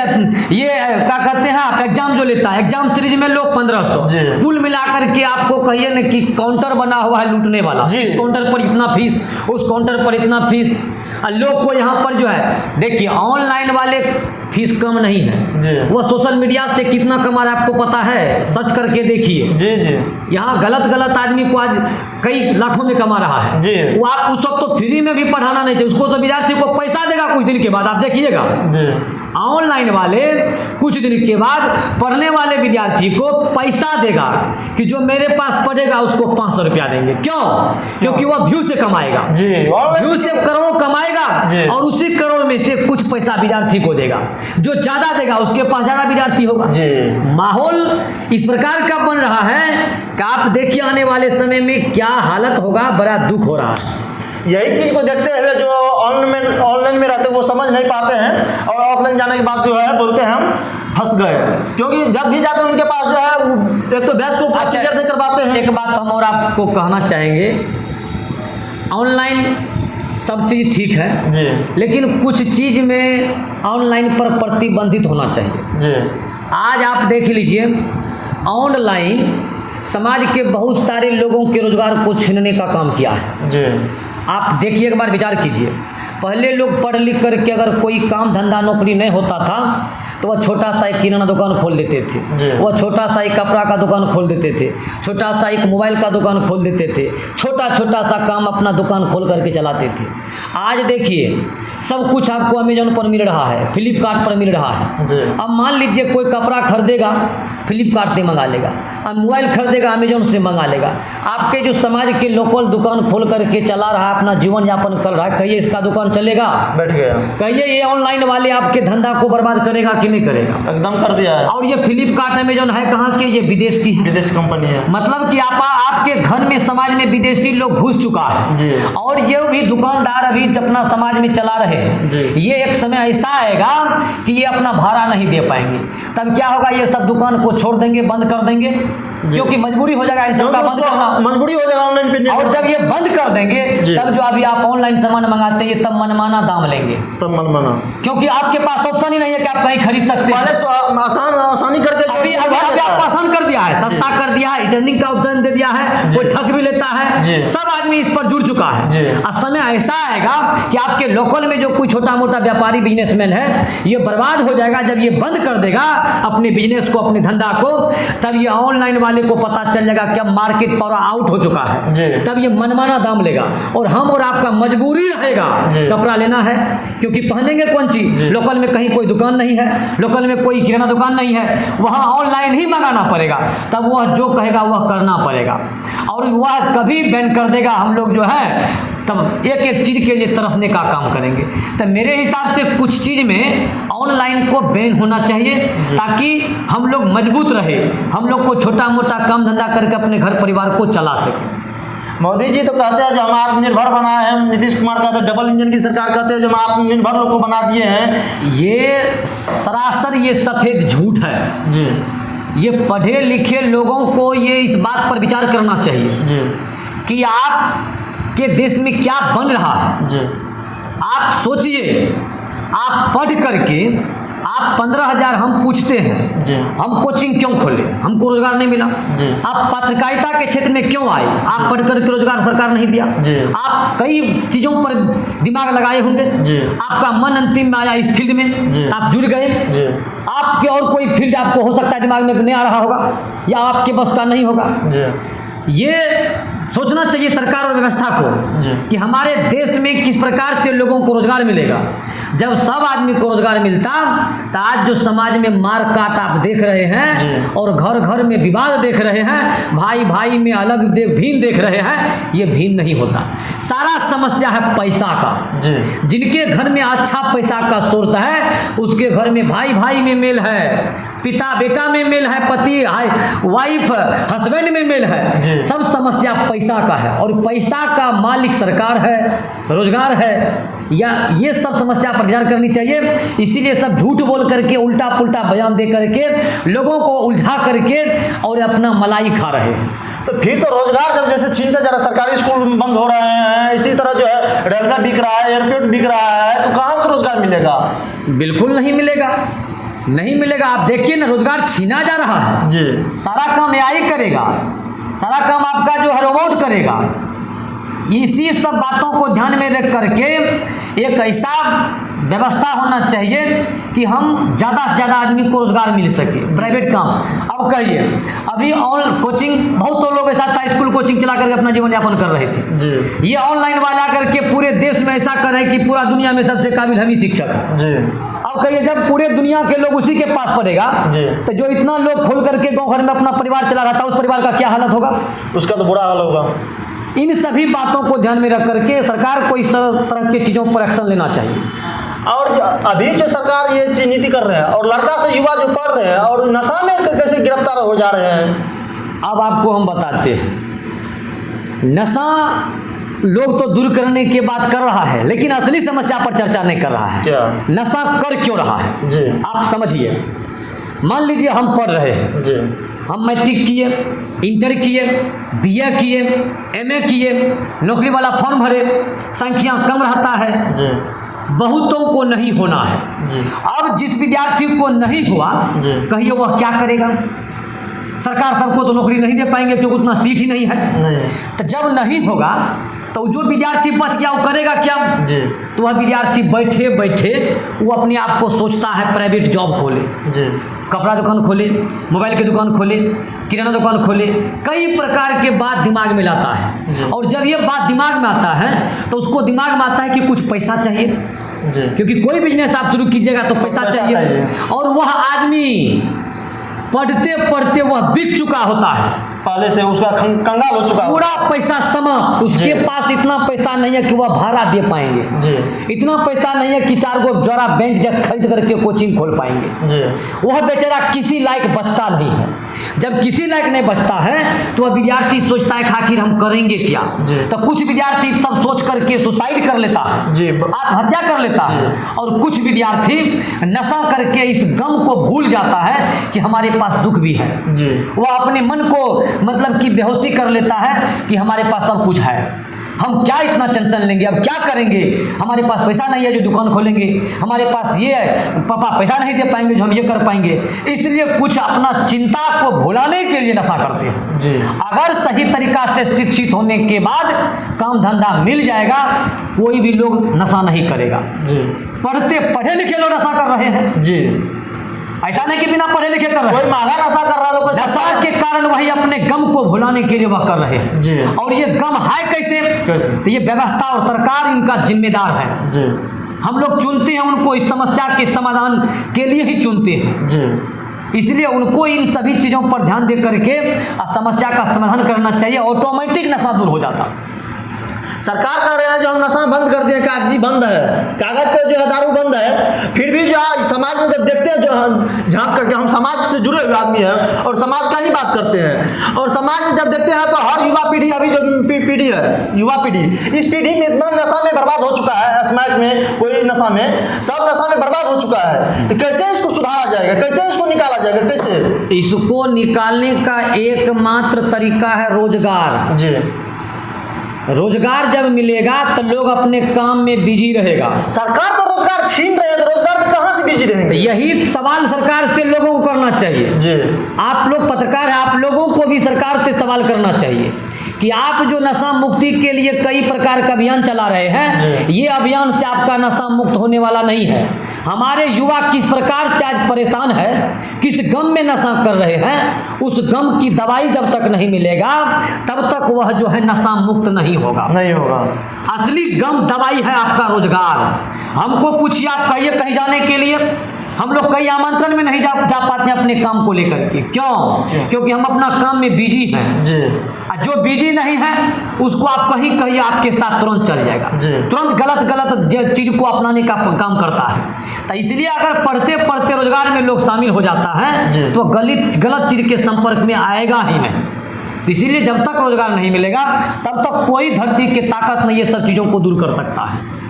ये क्या कहते हैं आप एग्जाम जो लेता है एग्जाम सीरीज में लो 1500, कुल मिलाकर के आपको कहिए ना कि काउंटर बना हुआ है लूटने वाला, इस काउंटर पर इतना फीस, उस काउंटर पर इतना फीस। लोग को यहाँ पर जो है देखिए ऑनलाइन वाले फीस कम नहीं है, वो सोशल मीडिया से कितना कमा रहा है आपको पता है, सर्च करके देखिए। जी। जी। यहाँ गलत आदमी को आज कई लाखों में कमा रहा है। जी। वो आप उस वक्त तो फ्री में भी पढ़ाना नहीं चाहिए, उसको तो विद्यार्थी को पैसा देगा कुछ दिन के बाद, आप देखिएगा। ऑनलाइन वाले कुछ दिन के बाद पढ़ने वाले विद्यार्थी को पैसा देगा कि जो मेरे पास पढ़ेगा उसको 500 रुपया देंगे। क्यों? क्योंकि वह व्यू से कमाएगा जी, व्यू से करोड़ों कमाएगा और उसी करोड़ में से कुछ पैसा विद्यार्थी को देगा। जो ज्यादा देगा उसके पास ज्यादा विद्यार्थी होगा जी। माहौल इस प्रकार का बन रहा है कि आप देखिए आने वाले समय में क्या हालत होगा, बड़ा दुख हो रहा है। यही चीज़ को देखते हुए जो ऑनलाइन में रहते हैं वो समझ नहीं पाते हैं और ऑफलाइन जाने के बाद जो है बोलते हैं हम फंस गए, क्योंकि जब भी जाते हैं उनके पास जो है एक तो बैच को क्लियर नहीं करवाते हैं। एक बात हम और आपको कहना चाहेंगे, ऑनलाइन सब चीज़ ठीक है जी, लेकिन कुछ चीज़ में ऑनलाइन पर प्रतिबंधित होना चाहिए जी। आज आप देख लीजिए, ऑनलाइन समाज के बहुत सारे लोगों के रोजगार को छीनने का काम किया है जी। आप देखिए, एक बार विचार कीजिए, पहले लोग पढ़ लिख करके अगर कोई काम धंधा नौकरी नहीं होता था तो वह छोटा सा एक किराना दुकान खोल देते थे, वह छोटा सा एक कपड़ा का दुकान खोल देते थे, छोटा सा एक मोबाइल का दुकान खोल देते थे, छोटा छोटा सा काम अपना दुकान खोल करके चलाते थे। आज देखिए सब कुछ आपको अमेजोन पर मिल रहा है, फ्लिपकार्ट पर मिल रहा है। अब मान लीजिए कोई कपड़ा खरीदेगा फ्लिपकार्ट से मंगा लेगा, अब मोबाइल खरीदेगा अमेजोन से मंगा लेगा। आपके जो समाज के लोकल दुकान खोल करके चला रहा है, अपना जीवन यापन कर रहा है, कहिए इसका दुकान चलेगा? बैठ गया। कहिए ये ऑनलाइन वाले आपके धंधा को बर्बाद करेगा कि नहीं करेगा? एकदम कर दिया है। और ये फ्लिपकार्ट अमेजोन है कहाँ की? ये विदेश की है, विदेशी कंपनी है। मतलब कि आपके घर में समाज में विदेशी लोग घुस चुका है जी। और ये भी दुकानदार अभी अपना समाज में चला रहे जी। ये एक समय ऐसा आएगा कि ये अपना भाड़ा नहीं दे पाएंगे, तब क्या होगा? ये सब दुकान को छोड़ देंगे, बंद कर देंगे, क्योंकि मजबूरी हो जाएगा इन सबका बंद करना, मजबूरी हो जाएगा ऑनलाइन पे। और जब ये बंद कर देंगे तब जो अभी आप ऑनलाइन सामान मंगाते हैं तब मनमाना दाम लेंगे, तब मनमाना, क्योंकि आपके पास ऑप्शन ही नहीं है कि आप कहीं खरीद सकते हैं। आसानी करके अभी आप आसान कर दिया है, सस्ता कर दिया है, रिटर्निंग का ऑप्शन दे दिया है, कोई ठग भी लेता है, सब आदमी इस पर जुड़ चुका है। और समय ऐसा आएगा कि आपके लोकल में जो कोई छोटा मोटा व्यापारी बिजनेसमैन है ये बर्बाद हो जाएगा। जब ये बंद कर देगा अपने बिजनेस को, अपने धंधा को, तब ये ऑनलाइन वाले को पता चल जाएगा कि अब मार्केट पूरा आउट हो चुका है, तब ये मनमाना दाम लेगा और हम और आपका मजबूरी रहेगा कपड़ा लेना है, क्योंकि पहनेंगे कौन चीज? लोकल में कहीं कोई दुकान नहीं है, लोकल में कोई किराना दुकान नहीं है, वहाँ ऑनलाइन ही मंगाना पड़ेगा, तब वह जो कहेगा वह करना पड़ेगा और वह कभी बैन कर देगा। हम लोग जो है तब एक एक चीज़ के लिए तरसने का काम करेंगे। तो मेरे हिसाब से कुछ चीज़ में ऑनलाइन को बैन होना चाहिए ताकि हम लोग मजबूत रहे, हम लोग को छोटा मोटा काम धंधा करके अपने घर परिवार को चला सके। मोदी जी तो कहते हैं जो हम आत्मनिर्भर बनाए हैं, नीतीश कुमार कहते हैं डबल इंजन की सरकार कहते हैं जो हम आत्मनिर्भर लोग को बना दिए हैं। ये सरासर ये सफ़ेद झूठ है जी। ये पढ़े लिखे लोगों को ये इस बात पर विचार करना चाहिए जी। कि आप के देश में क्या बन रहा है। जी। आप सोचिए, आप पढ़ करके आप 15,000 हम पूछते हैं जी। हम कोचिंग क्यों खोले? हमको रोजगार नहीं मिला। जी। आप पत्रकारिता के क्षेत्र में क्यों आए? आप पढ़ करके रोजगार सरकार नहीं दिया। जी। आप कई चीज़ों पर दिमाग लगाए होंगे, जी। आपका मन अंतिम में आया इस फील्ड में, जी। आप जुड़ गए। जी। आपके और कोई फील्ड आपको हो सकता है दिमाग में नहीं आ रहा होगा या आपके बस का नहीं होगा। जी। ये सोचना चाहिए सरकार और व्यवस्था को कि हमारे देश में किस प्रकार के लोगों को रोजगार मिलेगा। जब सब आदमी को रोजगार मिलता तो आज जो समाज में मार काट आप देख रहे हैं और घर घर में विवाद देख रहे हैं, भाई भाई में अलग भीन देख रहे हैं, ये भीन नहीं होता। सारा समस्या है पैसा का। जिनके घर में अच्छा पैसा का स्रोत है उसके घर में भाई भाई में मेल है, पिता बेटा में मेल है, पति वाइफ हस्बैंड में मेल है। सब समस्या पैसा का है और पैसा का मालिक सरकार है, रोजगार है, या ये सब समस्या पर विचार करनी चाहिए। इसीलिए सब झूठ बोल करके उल्टा पुल्टा बयान दे करके लोगों को उलझा करके और अपना मलाई खा रहे हैं। तो फिर तो रोजगार जब जैसे छीनते जा रहा, सरकारी स्कूल बंद हो रहे हैं, इसी तरह जो है रेलवे बिक रहा है, एयरपोर्ट बिक रहा है, तो कहाँ से रोजगार मिलेगा? बिल्कुल नहीं मिलेगा, नहीं मिलेगा। आप देखिए ना, रोजगार छीना जा रहा है जी। सारा काम AI करेगा, सारा काम आपका जो है रोबोट करेगा। इसी सब बातों को ध्यान में रख करके एक ऐसा व्यवस्था होना चाहिए कि हम ज़्यादा से ज़्यादा आदमी को रोजगार मिल सके, प्राइवेट काम। अब कहिए, अभी कोचिंग बहुत लोग ऐसा था स्कूल कोचिंग चला करके अपना जीवन यापन कर रहे थे जी। ये ऑनलाइन वाला करके पूरे देश में ऐसा कर रहे हैं कि पूरा दुनिया में सबसे काबिल हम ही शिक्षक हैं। अब कहिए जब पूरे दुनिया के लोग उसी के पास पड़ेगा जी। तो जो इतना लोग खोल करके गांव घर में अपना परिवार चला रहा था, उस परिवार का क्या हालत होगा? उसका तो बुरा हाल होगा। इन सभी बातों को ध्यान में रख करके सरकार को इस तरह की चीज़ों पर एक्शन लेना चाहिए। और अभी जो सरकार ये चीज नीति कर रहे हैं और लड़का से युवा जो पढ़ रहे हैं और नशा में कैसे गिरफ्तार हो जा रहे हैं। अब आपको हम बताते हैं, नशा लोग तो दूर करने की बात कर रहा है, लेकिन असली समस्या पर चर्चा नहीं कर रहा है। क्या? नशा कर क्यों रहा है जी। आप समझिए। मान लीजिए हम पढ़ रहे हैं जी। हम मैट्रिक किए, इंटर किए, बीए किए, एमए किए, नौकरी वाला फॉर्म भरे, संख्या कम रहता है, जी। बहुतों को नहीं होना है। जी। अब जिस विद्यार्थी को नहीं हुआ, जी। कहिए वह क्या करेगा? सरकार सबको तो नौकरी नहीं दे पाएंगे क्योंकि उतना सीट ही नहीं है। नहीं। तो जब नहीं होगा तो जो विद्यार्थी बच गया वो करेगा क्या? जी। तो वह विद्यार्थी बैठे बैठे वो अपने आप को सोचता है प्राइवेट जॉब खोले, जी। कपड़ा दुकान खोले, मोबाइल की दुकान खोले, किराना दुकान खोले, कई प्रकार के बात दिमाग में लाता है। और जब ये बात दिमाग में आता है तो उसको दिमाग में आता है कि कुछ पैसा चाहिए, जी। क्योंकि कोई बिजनेस आप शुरू कीजिएगा तो पैसा चाहिए। और वह आदमी पढ़ते पढ़ते वह बिक चुका होता है, पहले से उसका कंगाल हो चुका है। पूरा पैसा समाप्त। उसके पास इतना पैसा नहीं है कि वह भाड़ा दे पाएंगे, जी। इतना पैसा नहीं है कि 4 गो जोड़ा बेंच डेस्क खरीद करके कोचिंग खोल पाएंगे। जी। वह बेचारा किसी लायक बचता नहीं है। जब किसी लायक नहीं बचता है तो वह विद्यार्थी सोचता है आखिर हम करेंगे क्या? जी। तो कुछ विद्यार्थी सब सोच करके सुसाइड कर लेता है, जी। आत्महत्या कर लेता है। और कुछ विद्यार्थी नशा करके इस गम को भूल जाता है कि हमारे पास दुख भी है। जी। वह अपने मन को मतलब कि बेहोशी कर लेता है कि हमारे पास सब कुछ है, हम क्या इतना टेंशन लेंगे, अब क्या करेंगे, हमारे पास पैसा नहीं है जो दुकान खोलेंगे, हमारे पास ये है पापा पैसा नहीं दे पाएंगे जो हम ये कर पाएंगे। इसलिए कुछ अपना चिंता को भुलाने के लिए नशा करते हैं। जी। अगर सही तरीका से शिक्षित होने के बाद काम धंधा मिल जाएगा, कोई भी लोग नशा नहीं करेगा। जी। पढ़े लिखे लोग नशा कर रहे हैं, जी। ऐसा नहीं कि बिना पढ़े लिखे कर रहे कोई हैं। महंगा नशा कर रहा है तो कोई नशा के कारण वही अपने गम को भुलाने के लिए वह कर रहे हैं। जी। और ये गम है कैसे? तो ये व्यवस्था और सरकार इनका जिम्मेदार है। जी। हम लोग चुनते हैं उनको, इस समस्या के समाधान के लिए ही चुनते हैं। जी। इसलिए उनको इन सभी चीज़ों पर ध्यान दे करके समस्या का समाधान करना चाहिए, ऑटोमेटिक नशा दूर हो जाता। सरकार कह रहे हैं जो हम नशा बंद कर दिए, कागजी बंद है, कागज पे जो है दारू बंद है, फिर भी जो है समाज में जब देखते हैं जो हम झांक करके, हम समाज से जुड़े हुए आदमी हैं और समाज का ही बात करते हैं, और समाज में जब देखते हैं तो हर युवा पीढ़ी, अभी जो पीढ़ी है युवा पीढ़ी, इस पीढ़ी में इतना नशा में बर्बाद हो चुका है, स्मैक में कोई नशा में, सब नशा में बर्बाद हो चुका है। तो कैसे इसको सुधारा जाएगा, कैसे इसको निकाला जाएगा, कैसे? इसको निकालने का एकमात्र तरीका है रोजगार। जी। रोजगार जब मिलेगा तो लोग अपने काम में बिजी रहेगा। सरकार तो रोजगार छीन रहे हैं, तो रोजगार में कहाँ से बिजी रहेंगे? यही सवाल सरकार से लोगों को करना चाहिए। जी। आप लोग पत्रकार हैं, आप लोगों को भी सरकार से सवाल करना चाहिए कि आप जो नशा मुक्ति के लिए कई प्रकार का अभियान चला रहे हैं, ये अभियान से आपका नशा मुक्त होने वाला नहीं है। हमारे युवा किस प्रकार से आज परेशान है, किस गम में नशा कर रहे हैं, उस गम की दवाई जब तक नहीं मिलेगा तब तक वह जो है नशा मुक्त नहीं होगा। नहीं होगा। असली गम दवाई है आपका रोजगार। हमको पूछिए, आप कहिए कहीं जाने के लिए, हम लोग कई आमंत्रण में नहीं जा पाते हैं अपने काम को लेकर के। क्यों? क्योंकि हम अपना काम में बिजी हैं। जी। जो बिजी नहीं है उसको आप कहीं कहीं आपके साथ तुरंत चल जाएगा, तुरंत गलत चीज को अपनाने का काम करता है। तो इसलिए अगर पढ़ते पढ़ते रोजगार में लोग शामिल हो जाता है तो गलत चीज के संपर्क में आएगा ही नहीं। इसीलिए जब तक रोजगार नहीं मिलेगा तब तक कोई धरती की ताकत नहीं ये सब चीज़ों को दूर कर सकता है।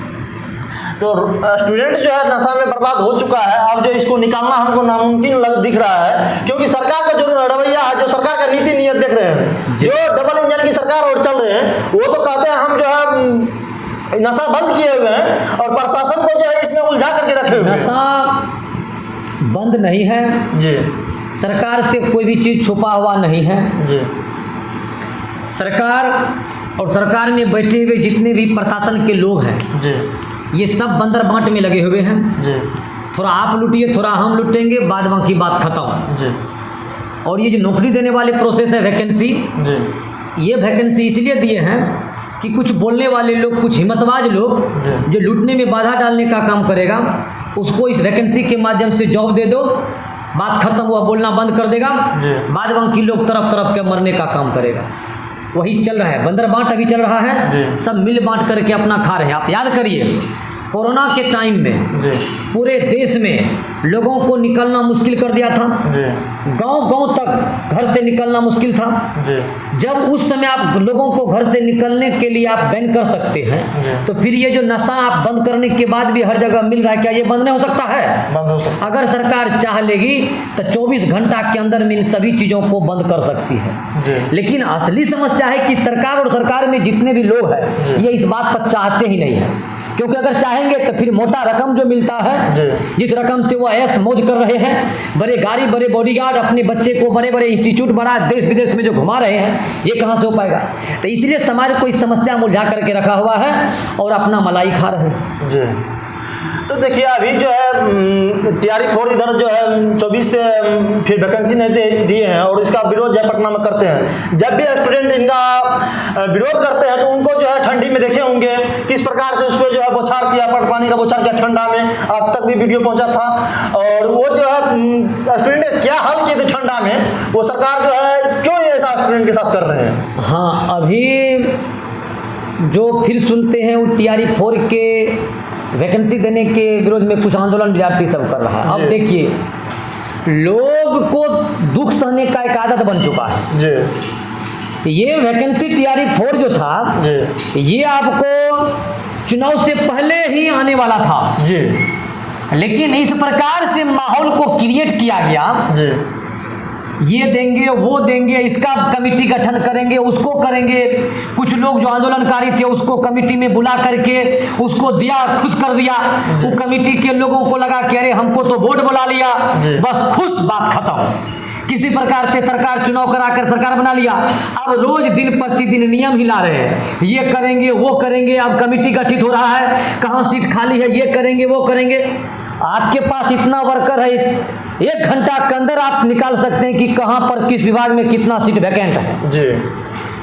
तो स्टूडेंट जो है नशा में बर्बाद हो चुका है, अब जो इसको निकालना हमको नामुमकिन दिख रहा है, क्योंकि सरकार का जो रवैया है, जो सरकार का नीति नियत देख रहे हैं, जो डबल इंजन की सरकार और चल रहे हैं, वो तो कहते हैं हम जो है नशा बंद किए हुए हैं और प्रशासन को जो है इसमें उलझा करके रखे हुए हैं। नशा बंद नहीं है जी। सरकार से कोई भी चीज़ छुपा हुआ नहीं है जी। सरकार और सरकार में बैठे हुए जितने भी प्रशासन के लोग हैं जी, ये सब बंदर बांट में लगे हुए हैं। जी। थोड़ा आप लूटिए, थोड़ा हम लूटेंगे, बाद बाकी बात खत्म। जी। और ये जो नौकरी देने वाले प्रोसेस है वैकेंसी, जी। ये वैकेंसी इसलिए दिए हैं कि कुछ बोलने वाले लोग, कुछ हिम्मतवाज लोग जो लूटने में बाधा डालने का काम करेगा, उसको इस वैकेंसी के माध्यम से जॉब दे दो, बात खत्म, हुआ बोलना बंद कर देगा। बाद बाकी लोग तरफ तरफ के मरने का काम करेगा। वही चल रहा है, बंदर बांट अभी चल रहा है, सब मिल बांट करके अपना खा रहे हैं। आप याद करिए कोरोना के टाइम में पूरे देश में लोगों को निकलना मुश्किल कर दिया था, गांव-गांव तक घर से निकलना मुश्किल था। जब उस समय आप लोगों को घर से निकलने के लिए आप बैन कर सकते हैं, तो फिर ये जो नशा आप बंद करने के बाद भी हर जगह मिल रहा है, क्या ये बंद नहीं हो सकता है? बंद हो सकता है। अगर सरकार चाह लेगी तो 24 घंटा के अंदर में इन सभी चीज़ों को बंद कर सकती है। लेकिन असली समस्या है कि सरकार और सरकार में जितने भी लोग हैं ये इस बात पर चाहते ही नहीं है, क्योंकि अगर चाहेंगे तो फिर मोटा रकम जो मिलता है, जिस रकम से वो ऐश मौज कर रहे हैं, बड़े गाड़ी, बड़े बॉडीगार्ड, अपने बच्चे को बड़े बड़े इंस्टीट्यूट, बड़ा देश विदेश में जो घुमा रहे हैं, ये कहाँ से हो पाएगा? तो इसलिए समाज को इस समस्या में उलझा करके रखा हुआ है और अपना मलाई खा रहे हैं। तो देखिए अभी जो है टीआरई 4 इधर जो है 24 से फिर वैकेंसी नहीं दिए हैं और इसका विरोध जो है पटना में करते हैं। जब भी स्टूडेंट इनका विरोध करते हैं तो उनको जो है ठंडी में देखे होंगे किस प्रकार से उस पर जो है बौछार किया, पानी का बौछार किया ठंडा में, आप तक भी वीडियो पहुंचा था। और वो जो है स्टूडेंट क्या हाल किए थे ठंडा में, वो सरकार जो है क्यों ऐसा स्टूडेंट के साथ कर रहे हैं? हाँ, अभी जो फिर सुनते हैं वो टीआरई 4 के वैकेंसी देने के विरोध में कुछ आंदोलन विद्यार्थी सब कर रहा है। अब देखिए लोग को दुख सहने का एक आदत बन चुका है। ये वैकेंसी टीआरई 4 जो था ये आपको चुनाव से पहले ही आने वाला था लेकिन इस प्रकार से माहौल को क्रिएट किया गया, ये देंगे वो देंगे, इसका कमेटी गठन करेंगे, उसको करेंगे। कुछ लोग जो आंदोलनकारी थे उसको कमेटी में बुला करके उसको दिया, खुश कर दिया। वो कमेटी के लोगों को लगा कि अरे हमको तो वोट बुला लिया, बस खुश, बात खत्म। किसी प्रकार से सरकार चुनाव कराकर सरकार बना लिया। अब रोज दिन प्रतिदिन नियम हिला रहे हैं, ये करेंगे वो करेंगे, अब कमेटी गठित हो रहा है, कहाँ सीट खाली है, ये करेंगे वो करेंगे। आपके पास इतना वर्कर है, 1 घंटा के अंदर आप निकाल सकते हैं कि कहाँ पर किस विभाग में कितना सीट वैकेंट है।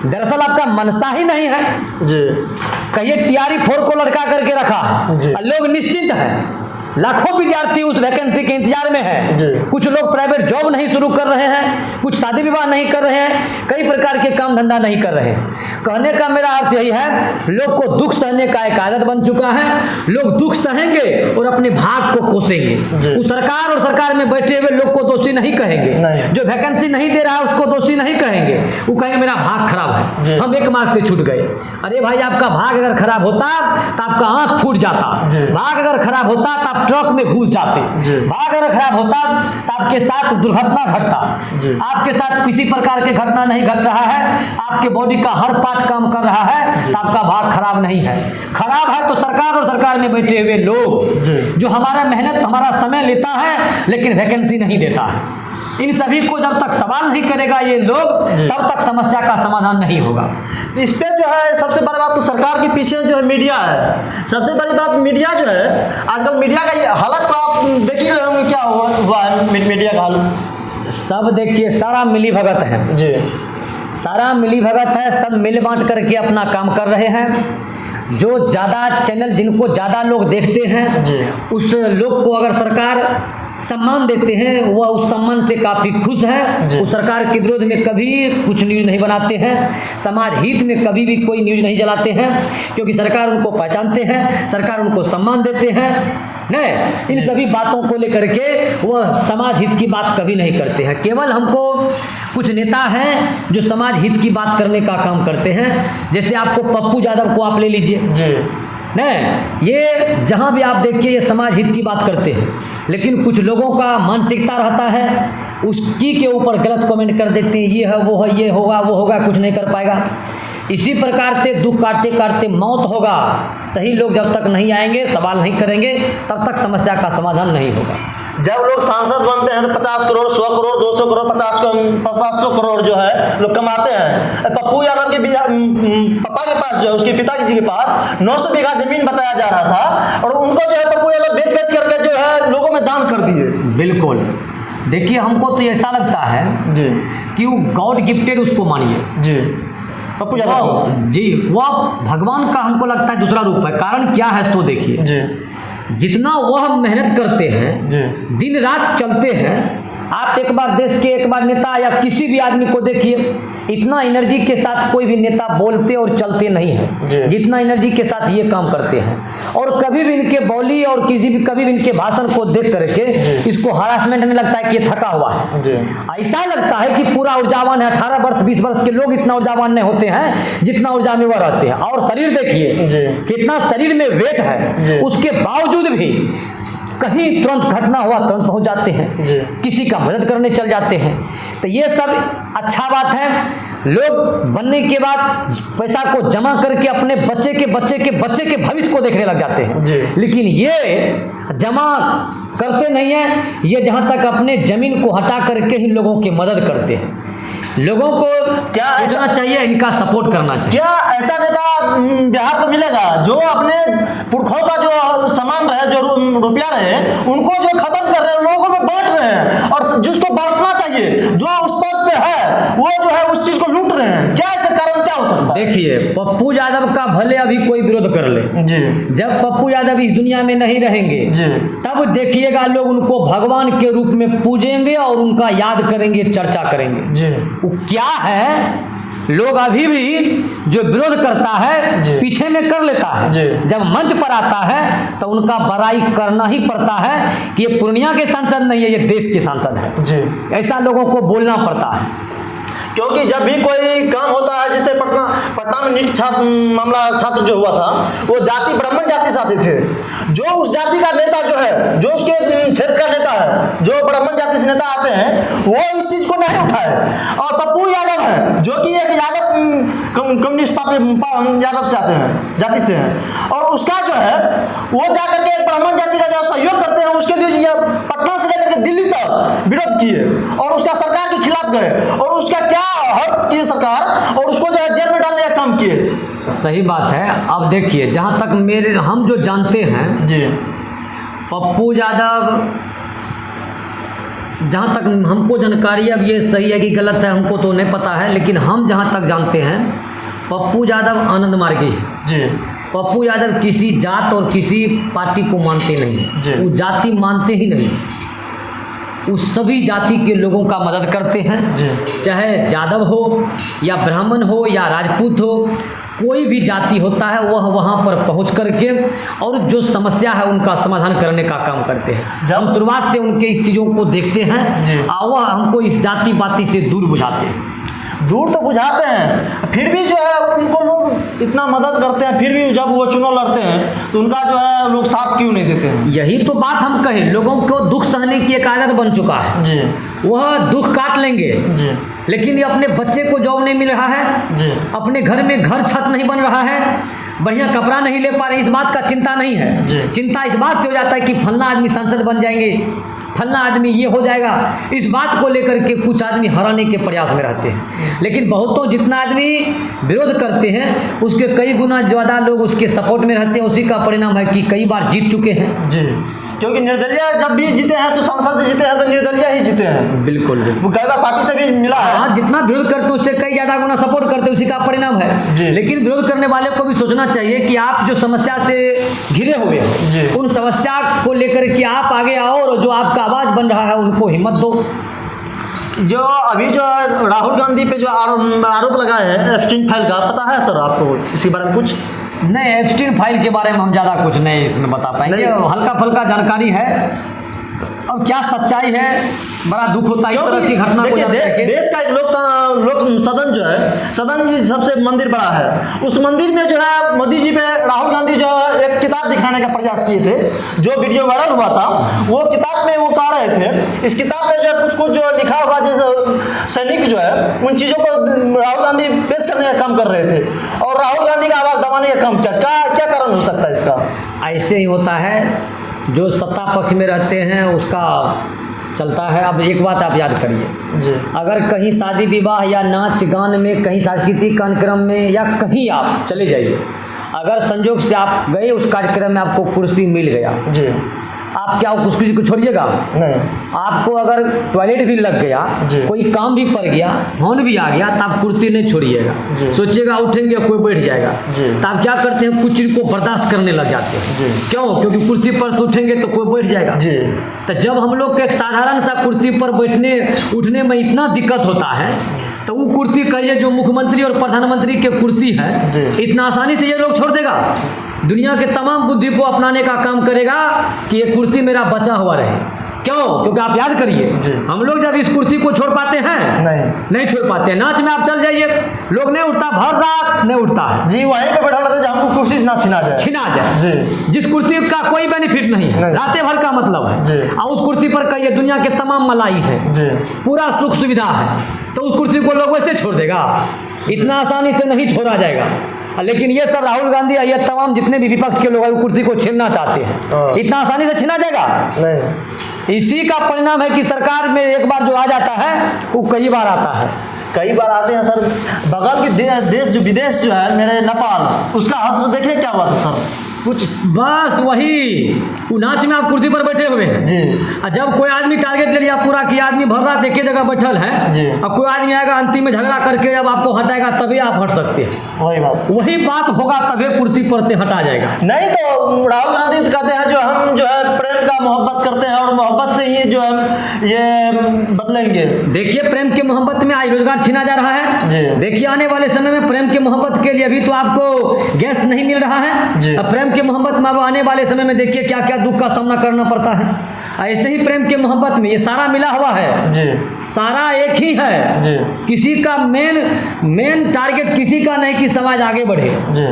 दरअसल आपका मनसा ही नहीं है। कहिए टीआरई 4 को लटका करके रखा, लोग निश्चिंत हैं, लाखों विद्यार्थी उस वैकेंसी के इंतजार में है। कुछ लोग प्राइवेट जॉब नहीं शुरू कर रहे हैं, कुछ शादी विवाह नहीं कर रहे हैं, कई प्रकार के काम धंधा नहीं कर रहे हैं। कहने का मेरा अर्थ यही है, लोग को दुख सहने का एक आदत बन चुका है। लोग दुख सहेंगे और अपने भाग को कोसेंगे। उस सरकार और सरकार में बैठे हुए लोग को दोस्ती नहीं कहेंगे, जो वैकेंसी नहीं दे रहा है उसको दोस्ती नहीं कहेंगे। वो कहेंगे मेरा भाग खराब है, हम 1 मार्क पे छूट गए। अरे भाई, आपका भाग अगर खराब होता तो आपका आंख फूट जाता, भाग अगर खराब होता तो आप ट्रक में घुस जाते, भाग अगर खराब होता तो आपके साथ दुर्घटना घटता। आपके साथ किसी प्रकार की घटना नहीं घट रहा है, आपके बॉडी का हर पार्ट काम कर रहा है, तो आपका भाग खराब नहीं है। खराब है तो सरकार और सरकार में बैठे हुए लोग जो हमारा मेहनत, हमारा समय लेता है लेकिन वैकेंसी नहीं देता है। इन सभी को जब तक सवाल नहीं करेगा ये लोग, तब तक समस्या का समाधान नहीं होगा। इस पे जो है सबसे बड़ी बात तो सरकार के पीछे जो है मीडिया है। सबसे बड़ी बात मीडिया जो है, आजकल मीडिया का ये हालत तो आप देख ही रहे होंगे, क्या हुआ है मीडिया का हाल। सब देखिए, सारा मिली भगत है सारा मिली भगत है, सब मिल बांट करके अपना काम कर रहे हैं। जो ज़्यादा चैनल, जिनको ज़्यादा लोग देखते हैं, उस लोग को अगर सरकार सम्मान देते हैं, वह उस सम्मान से काफ़ी खुश है। उस सरकार के विरोध में कभी कुछ न्यूज़ नहीं बनाते हैं, समाज हित में कभी भी कोई न्यूज़ नहीं चलाते हैं, क्योंकि सरकार उनको पहचानते हैं, सरकार उनको सम्मान देते हैं। नहीं, इन सभी बातों को लेकर के वह समाज हित की बात कभी नहीं करते हैं। केवल हमको कुछ नेता हैं जो समाज हित की बात करने का काम करते हैं। जैसे आपको पप्पू यादव को आप ले लीजिए, नहीं, ये जहाँ भी आप देखिए ये समाज हित की बात करते हैं, लेकिन कुछ लोगों का मानसिकता रहता है उसकी के ऊपर गलत कमेंट कर देते हैं, ये है वो है, ये होगा वो होगा, कुछ नहीं कर पाएगा। इसी प्रकार से दुख काटते काटते मौत होगा। सही लोग जब तक नहीं आएंगे, सवाल नहीं करेंगे, तब तक समस्या का समाधान नहीं होगा। जब लोग सांसद बनते हैं तो 50 करोड़, 100 करोड़, 200 करोड़, 500 करोड़ जो है लोग कमाते हैं। पप्पू यादव के पापा के पास जो है, उसके पिताजी के पास 900 बीघा जमीन बताया जा रहा था, और उनको जो है पप्पू यादव बेच करके जो है लोगों में दान कर दिए। बिल्कुल, देखिए हमको तो ऐसा लगता है कि वो गॉड गिफ्टेड उसको मानिए पप्पू यादव जी, वो भगवान का हमको लगता है दूसरा रूप है। कारण क्या है सो देखिए, जितना वह मेहनत करते हैं, दिन रात चलते हैं, आप एक बार देश के एक बार नेता या किसी भी आदमी को देखिए, इतना एनर्जी के साथ कोई भी नेता बोलते और चलते नहीं है जितना एनर्जी के साथ ये काम करते हैं। और कभी भी इनके बोली और कभी भी इनके भाषण को देख करके इसको हरासमेंट नहीं लगता है कि ये थका हुआ है। ऐसा लगता है कि पूरा ऊर्जावान है। 18 वर्ष 20 वर्ष के लोग इतना ऊर्जावान नहीं होते हैं जितना ऊर्जा में वह रहते हैं। और शरीर देखिए कितना शरीर में वेट है, उसके बावजूद भी कहीं तुरंत घटना हुआ तुरंत पहुंच जाते हैं, किसी का मदद करने चल जाते हैं। तो ये सब अच्छा बात है। लोग बनने के बाद पैसा को जमा करके अपने बच्चे के भविष्य को देखने लग जाते हैं, लेकिन ये जमा करते नहीं है। ये जहाँ तक अपने जमीन को हटा करके ही लोगों की मदद करते हैं। लोगों को क्या ऐसा चाहिए, इनका सपोर्ट करना चाहिए। क्या ऐसा नेता बिहार को मिलेगा जो अपने पुरखों का जो सामान रहे, जो रुपया रहे, उनको जो खत्म कर रहे हैं, लोगों में बांट रहे हैं, और जिसको बांटना चाहिए जो उस पद पे है वो जो है उस चीज को लूट रहे हैं? क्या ऐसे कारण क्या हो सकता है? देखिए, पप्पू यादव का भले अभी कोई विरोध कर ले, जब पप्पू यादव इस दुनिया में नहीं रहेंगे तब देखिएगा लोग उनको भगवान के रूप में पूजेंगे और उनका याद करेंगे, चर्चा करेंगे। क्या है, लोग अभी भी जो विरोध करता है पीछे में कर लेता है, जब मंच पर आता है तो उनका बड़ाई करना ही पड़ता है कि ये पूर्णिया के सांसद नहीं है, ये देश के सांसद है। ऐसा लोगों को बोलना पड़ता है। क्योंकि जब भी कोई काम होता है, जैसे पटना में नीट छात्र जो हुआ था, वो जाति ब्राह्मण जाति से आते थे। जो उस जाति का नेता जो है, जो उसके क्षेत्र का नेता है, जो ब्राह्मण जाति से नेता आते हैं, वो इस चीज को नहीं उठाए। और पप्पू यादव है जो कि एक यादव कम्युनिस्ट पार्टी यादव से आते हैं, जाति से हैं, और उसका जो है वो जाकर के एक ब्राह्मण जाति का जो सहयोग करते हैं, उसके लिए पटना से लेकर के दिल्ली तक विरोध किए और उसका सरकार के खिलाफ गए, और उसका क्या हर्ष किए सरकार, और उसको जो है जेल में डालने का काम किए। सही बात है। अब देखिए, जहाँ तक हम जो जानते हैं पप्पू यादव, जहाँ तक हमको जानकारी, अब ये सही है कि गलत है हमको तो नहीं पता है, लेकिन हम जहाँ तक जानते हैं पप्पू यादव आनंद मार्गी है। पप्पू यादव किसी जात और किसी पार्टी को मानते नहीं, वो जाति मानते ही नहीं, उस सभी जाति के लोगों का मदद करते हैं, चाहे यादव हो या ब्राह्मण हो या राजपूत हो, कोई भी जाति होता है वह वहाँ पर पहुँच करके और जो समस्या है उनका समाधान करने का काम करते हैं। हम शुरुआत से उनके इस चीज़ों को देखते हैं और वह हमको इस जाति पाति से दूर बुझाते हैं। दूर तो बुझाते हैं, फिर भी जो है उनको लोग इतना मदद करते हैं, फिर भी जब वो चुनाव लड़ते हैं तो उनका जो है लोग साथ क्यों नहीं देते हैं? यही तो बात हम कहें, लोगों को दुख सहने की एक आदत बन चुका है। वह दुख काट लेंगे, लेकिन ये अपने बच्चे को जॉब नहीं मिल रहा है, अपने घर में घर छत नहीं बन रहा है, बढ़िया कपड़ा नहीं ले पा रहे, इस बात का चिंता नहीं है। चिंता इस बात से हो जाता है कि फलना आदमी सांसद बन जाएंगे, फलना आदमी ये हो जाएगा। इस बात को लेकर के कुछ आदमी हराने के प्रयास में रहते हैं, लेकिन बहुतों जितना आदमी विरोध करते हैं उसके कई गुना ज़्यादा लोग उसके सपोर्ट में रहते हैं। उसी का परिणाम है कि कई बार जीत चुके हैं। क्योंकि निर्दलीय जब भी जीते हैं तो सांसद से जीते हैं तो निर्दलीय ही जीते हैं। बिल्कुल बिल्कुल, कई बार पार्टी से भी मिला है। हाँ, जितना विरोध करते हैं उससे कई ज़्यादा गुना सपोर्ट करते हैं, उसी का परिणाम है। लेकिन विरोध करने वाले को भी सोचना चाहिए कि आप जो समस्या से घिरे हुए हैं, उन समस्या को लेकर के आप आगे आओ और जो आपका आवाज़ बन रहा है उनको हिम्मत दो। जो अभी जो राहुल गांधी पे जो आरोप लगाए हैं एप्स्टीन फाइल का, पता है सर आपको इसके बारे में कुछ? नहीं, एप्स्टीन फाइल के बारे में हम ज़्यादा कुछ नहीं इसमें बता पाएंगे, हल्का फुल्का जानकारी है। और क्या सच्चाई है, बड़ा दुख होता है इस तरह की घटना को जब देखें। देश का एक लोक सदन जो है, सदन जी सबसे मंदिर बड़ा है, उस मंदिर में जो है मोदी जी पे राहुल गांधी जो एक किताब दिखाने का प्रयास किए थे, जो वीडियो वायरल हुआ था, वो किताब में वो कह रहे थे, इस किताब में जो कुछ जो लिखा हुआ जैसे सैनिक जो है उन चीज़ों को राहुल गांधी पेश करने का काम कर रहे थे और राहुल गांधी का आवाज़ दबाने का काम किया। क्या कारण हो सकता है इसका? ऐसे ही होता है, जो सत्ता पक्ष में रहते हैं उसका चलता है। अब एक बात आप याद करिए, अगर कहीं शादी विवाह या नाच गान में, कहीं सांस्कृतिक कार्यक्रम में या कहीं आप चले जाइए, अगर संजोग से आप गए उस कार्यक्रम में आपको कुर्सी मिल गया, आप आप क्या उस कुर्सी को छोड़िएगा? नहीं। आपको अगर टॉयलेट भी लग गया, जी। कोई काम भी पड़ गया, फोन भी आ गया, तो आप कुर्सी नहीं छोड़िएगा। जी। सोचिएगा उठेंगे कोई बैठ जाएगा, जी। तो आप क्या करते हैं, कुछ चीज़ को बर्दाश्त करने लग जाते हैं। जी। क्यों? क्योंकि कुर्सी पर से उठेंगे तो कोई बैठ जाएगा। जी। तो जब हम लोग के एक साधारण सा कुर्सी पर बैठने उठने में इतना दिक्कत होता है, तो वो कुर्सी कहिए जो मुख्यमंत्री और प्रधानमंत्री के कुर्सी है, जी। इतना आसानी से ये लोग छोड़ देगा? दुनिया के तमाम बुद्धि को अपनाने का काम करेगा कि ये कुर्सी मेरा बचा हुआ रहे। क्यों? क्योंकि आप याद करिए, जी। हम लोग जब इस कुर्सी को छोड़ पाते हैं, नहीं छोड़ पाते हैं। नाच में आप चल जाइए, लोग नहीं उठता, भर रात नहीं उठता है जी, वहीं पे बैठा रहता है हमको कुर्सी ना छिना जाए। छिना जाए जी। जिस कुर्सी का कोई बेनिफिट नहीं है, नहीं। रातें भर का मतलब है। जी। और उस कुर्सी पर कहिए दुनिया के तमाम मलाई है, जी। पूरा सुख सुविधा है, तो उस कुर्सी को लोग वैसे छोड़ देगा? इतना आसानी से नहीं छोड़ा जाएगा। लेकिन ये सब राहुल गांधी या ये तमाम जितने भी विपक्ष के लोग हैं, वो कुर्सी को छीनना चाहते हैं। इतना आसानी से छीना जाएगा? नहीं। इसी का परिणाम है कि सरकार में एक बार जो आ जाता है वो कई बार आता है। कई बार आते हैं सर। बगल के देश जो विदेश जो है मेरे नेपाल, उसका हश्र देखे क्या हुआ था सर? कुछ बस वही वो नाच में आप कुर्सी पर बैठे हुए हैं जी। और जब कोई आदमी टारगेट ले लिया पूरा कि आदमी भर रात एक ही जगह बैठल है, जी। अब कोई आदमी आएगा अंतिम में झगड़ा करके जब आपको हटाएगा तभी आप हट सकते हैं। वही बात होगा तभी कुर्सी पर से हटा जाएगा। नहीं तो राहुल गांधी तो कहते हैं जो हम जो है प्रेम का मोहब्बत करते हैं और मोहब्बत से ही जो है ये बदलेंगे। देखिए प्रेम के मोहब्बत में आज रोजगार छीना जा रहा है। जी। देखिए आने वाले समय में प्रेम के मोहब्बत के लिए अभी तो आपको गैस नहीं मिल रहा है। जी। अब प्रेम के मोहब्बत में अब आने वाले समय में देखिए क्या क्या दुख का सामना करना पड़ता है। ऐसे ही प्रेम के मोहब्बत में ये सारा मिला हुआ है। जी। सारा एक ही है। जी। किसी का मेन टारगेट किसी का नहीं कि समाज आगे बढ़े। जी।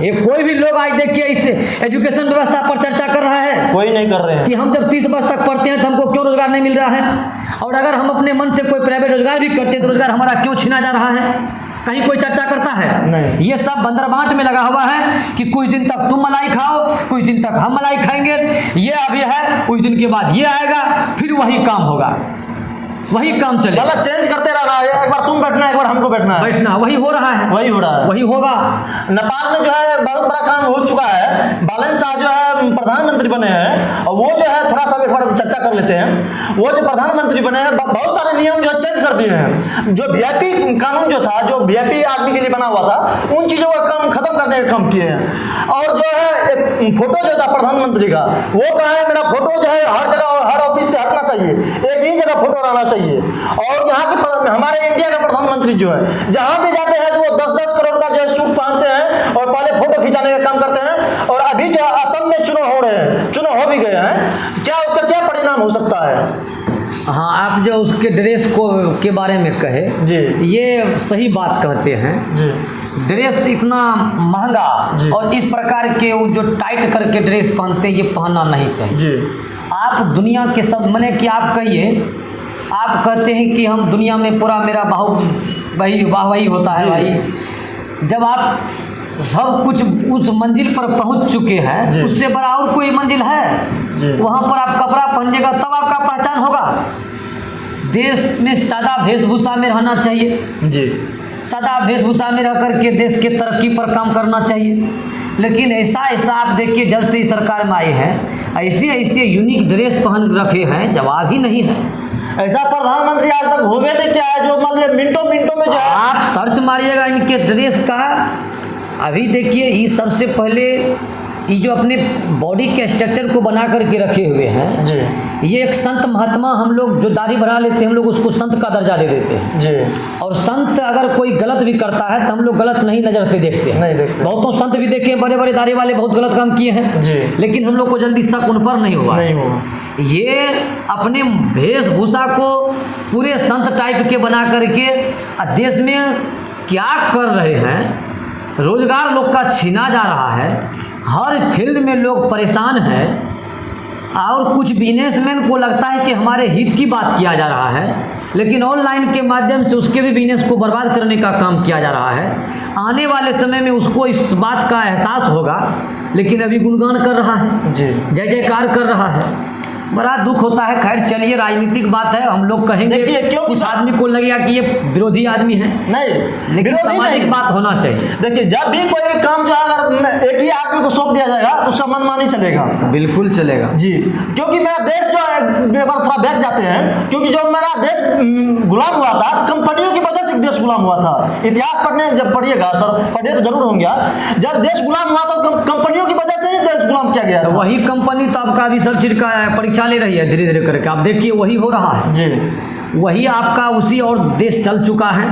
ये कोई भी लोग आज देखिए इस एजुकेशन व्यवस्था पर चर्चा कर रहा है, कोई नहीं कर रहे हैं कि हम जब 30 वर्ष तक पढ़ते हैं तो हमको क्यों रोजगार नहीं मिल रहा है, और अगर हम अपने मन से कोई प्राइवेट रोजगार भी करते हैं तो रोजगार हमारा क्यों छीना जा रहा है? कहीं कोई चर्चा करता है? नहीं। ये सब बंदरबाट में लगा हुआ है कि कुछ दिन तक तुम मलाई खाओ, कुछ दिन तक हम मलाई खाएंगे। ये अभी है, कुछ दिन के बाद ये आएगा, फिर वही काम होगा, वही काम चलेगा। मतलब चेंज करते रहना है, एक बार तुम बैठना है, एक बार हमको बैठना है। बैठना वही हो रहा है, वही हो रहा है, वही होगा। नेपाल में जो है बहुत बड़ा काम हो चुका है। बालन शाह जो है प्रधानमंत्री बने हैं, और वो जो है थोड़ा सा एक बार चर्चा कर लेते हैं। वो जो प्रधानमंत्री बने हैं बहुत सारे नियम जो चेंज कर दिए हैं। जो वीआईपी कानून जो था, जो वीआईपी आदमी के लिए बना हुआ था, उन चीज़ों का काम खत्म करने का काम किए हैं। और जो है एक फोटो जो था प्रधानमंत्री का, वो कहा है मेरा फोटो जो है हर जगह हर ऑफिस से हटना चाहिए, एक ही जगह फोटो रहना चाहिए। और यहाँ के हमारे इंडिया के प्रधानमंत्री जो है जहाँ भी जाते हैं तो वो 10-10 करोड़ का जो है सूट पहनते हैं और पहले फोटो खिंचाने का काम करते हैं। और अभी जो असम में चुनाव हो रहे हैं, चुनाव हो भी गए हैं, क्या उसका क्या परिणाम हो सकता है? हाँ, आप जो उसके ड्रेस को के बारे में कहे जी, ये सही बात कहते हैं जी। ड्रेस इतना महंगा जी। और इस प्रकार के वो जो टाइट करके ड्रेस पहनते हैं, ये पहनना नहीं चाहिए। जी। आप दुनिया के सब मने कि आप कहिए, आप कहते हैं कि हम दुनिया में पूरा मेरा वाहवाही होता है। जी। भाई जब आप सब कुछ उस मंजिल पर पहुंच चुके हैं, जी। उससे बड़ा और कोई मंजिल है? जी। वहाँ पर आप कपड़ा पहनिएगा तब आपका पहचान होगा। देश में सादा वेशभूषा में रहना चाहिए। जी। सादा वेशभूषा में रह करके देश के तरक्की पर काम करना चाहिए। लेकिन ऐसा आप देखिए, जब से सरकार में आए हैं ऐसे यूनिक ड्रेस पहन रखे हैं, जवाब ही नहीं है। ऐसा प्रधानमंत्री आज तक हुए नहीं क्या है जो मतलब मिनटों में जो है। आप सर्च मारिएगा इनके ड्रेस का। अभी देखिए ये सबसे पहले ये जो अपने बॉडी के स्ट्रक्चर को बना करके रखे हुए हैं, जी। ये एक संत महात्मा, हम लोग जो दाढ़ी बढ़ा लेते हैं हम लोग उसको संत का दर्जा दे देते हैं। जी। और संत अगर कोई गलत भी करता है तो हम लोग गलत नहीं नज़र से देखते हैं। नहीं देखते। बहुतों संत भी देखे बड़े बड़े दाढ़ी वाले बहुत गलत काम किए हैं, जी। लेकिन हम लोग को जल्दी शक उन पर नहीं हुआ। नहीं हुआ। ये अपने वेशभूषा को पूरे संत टाइप के बना करके देश में क्या कर रहे हैं। रोजगार लोग का छीना जा रहा है, हर फील्ड में लोग परेशान हैं, और कुछ बिजनेसमैन को लगता है कि हमारे हित की बात किया जा रहा है, लेकिन ऑनलाइन के माध्यम से उसके भी बिजनेस को बर्बाद करने का काम किया जा रहा है। आने वाले समय में उसको इस बात का एहसास होगा, लेकिन अभी गुणगान कर रहा है, जी। जय जयकार कर रहा है। बड़ा दुख होता है। खैर चलिए, राजनीतिक बात है, हम लोग कहेंगे देखिए, क्यों उस आदमी को लगेगा कि ये विरोधी आदमी है, नहीं, लेकिन सामाजिक बात होना चाहिए। देखिए, जब भी कोई काम जो है अगर एक ही आदमी को सौंप दिया जाएगा तो उसका मनमानी चलेगा। बिल्कुल चलेगा जी, क्योंकि मेरा देश जो है एक बार थोड़ा बैठ जाते हैं, क्योंकि जो मेरा देश गुलाम हुआ था तो कंपनियों की वजह से देश गुलाम हुआ था। इतिहास पढ़ने जब पढ़िएगा, सर पढ़े तो जरूर होंगे, जब देश गुलाम हुआ तो कंपनियों की वजह से ही देश गुलाम किया गया तो था। वही कंपनी तो आपका अभी सब चीज का परीक्षा ले रही है धीरे धीरे करके, आप देखिए वही हो रहा है जी, वही आपका उसी और देश चल चुका है।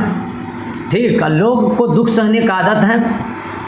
ठीक है, लोग को दुख सहने का आदत है,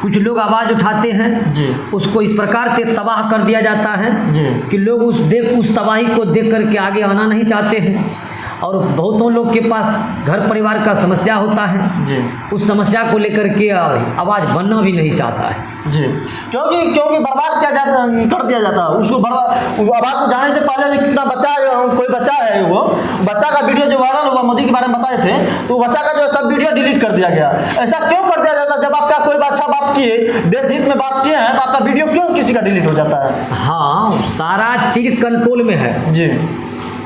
कुछ लोग आवाज़ उठाते हैं जी, उसको इस प्रकार से तबाह कर दिया जाता है जी, कि लोग उस तबाही को देख करके आगे आना नहीं चाहते हैं। और बहुतों लोग के पास घर परिवार का समस्या होता है, जी, उस समस्या को लेकर के आवाज़ बनना भी नहीं चाहता है जी, क्योंकि बर्बाद किया जाता, कर दिया जाता है उसको। आवाज़ को जाने से पहले कितना बच्चा, कोई बच्चा है, वो बच्चा का वीडियो जो वायरल हुआ, मोदी के बारे में बताए थे, तो बच्चा का जो सब वीडियो डिलीट कर दिया गया। ऐसा क्यों कर दिया जाता है? जब आपका कोई अच्छा बात किए, देश हित में बात किए हैं, तो आपका वीडियो क्यों किसी का डिलीट हो जाता है? हाँ, सारा चीज़ कंट्रोल में है जी,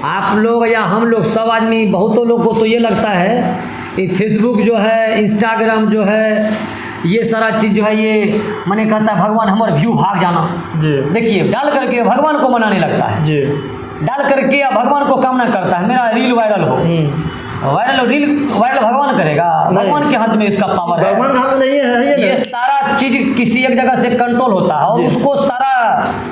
आप लोग या हम लोग सब आदमी, बहुतों लोग को तो ये लगता है कि फेसबुक जो है, इंस्टाग्राम जो है, ये सारा चीज़ जो है, ये मैंने कहता है भगवान हमारे व्यू भाग जाना। जी, देखिए, डाल करके भगवान को मनाने लगता है, जी, डाल करके या भगवान को कामना करता है मेरा रील वायरल हो। रील वायरल भगवान करेगा? भगवान के हाथ में इसका पावर है, भगवान का हाथ नहीं है। ये सारा चीज किसी एक जगह से कंट्रोल होता है और उसको सारा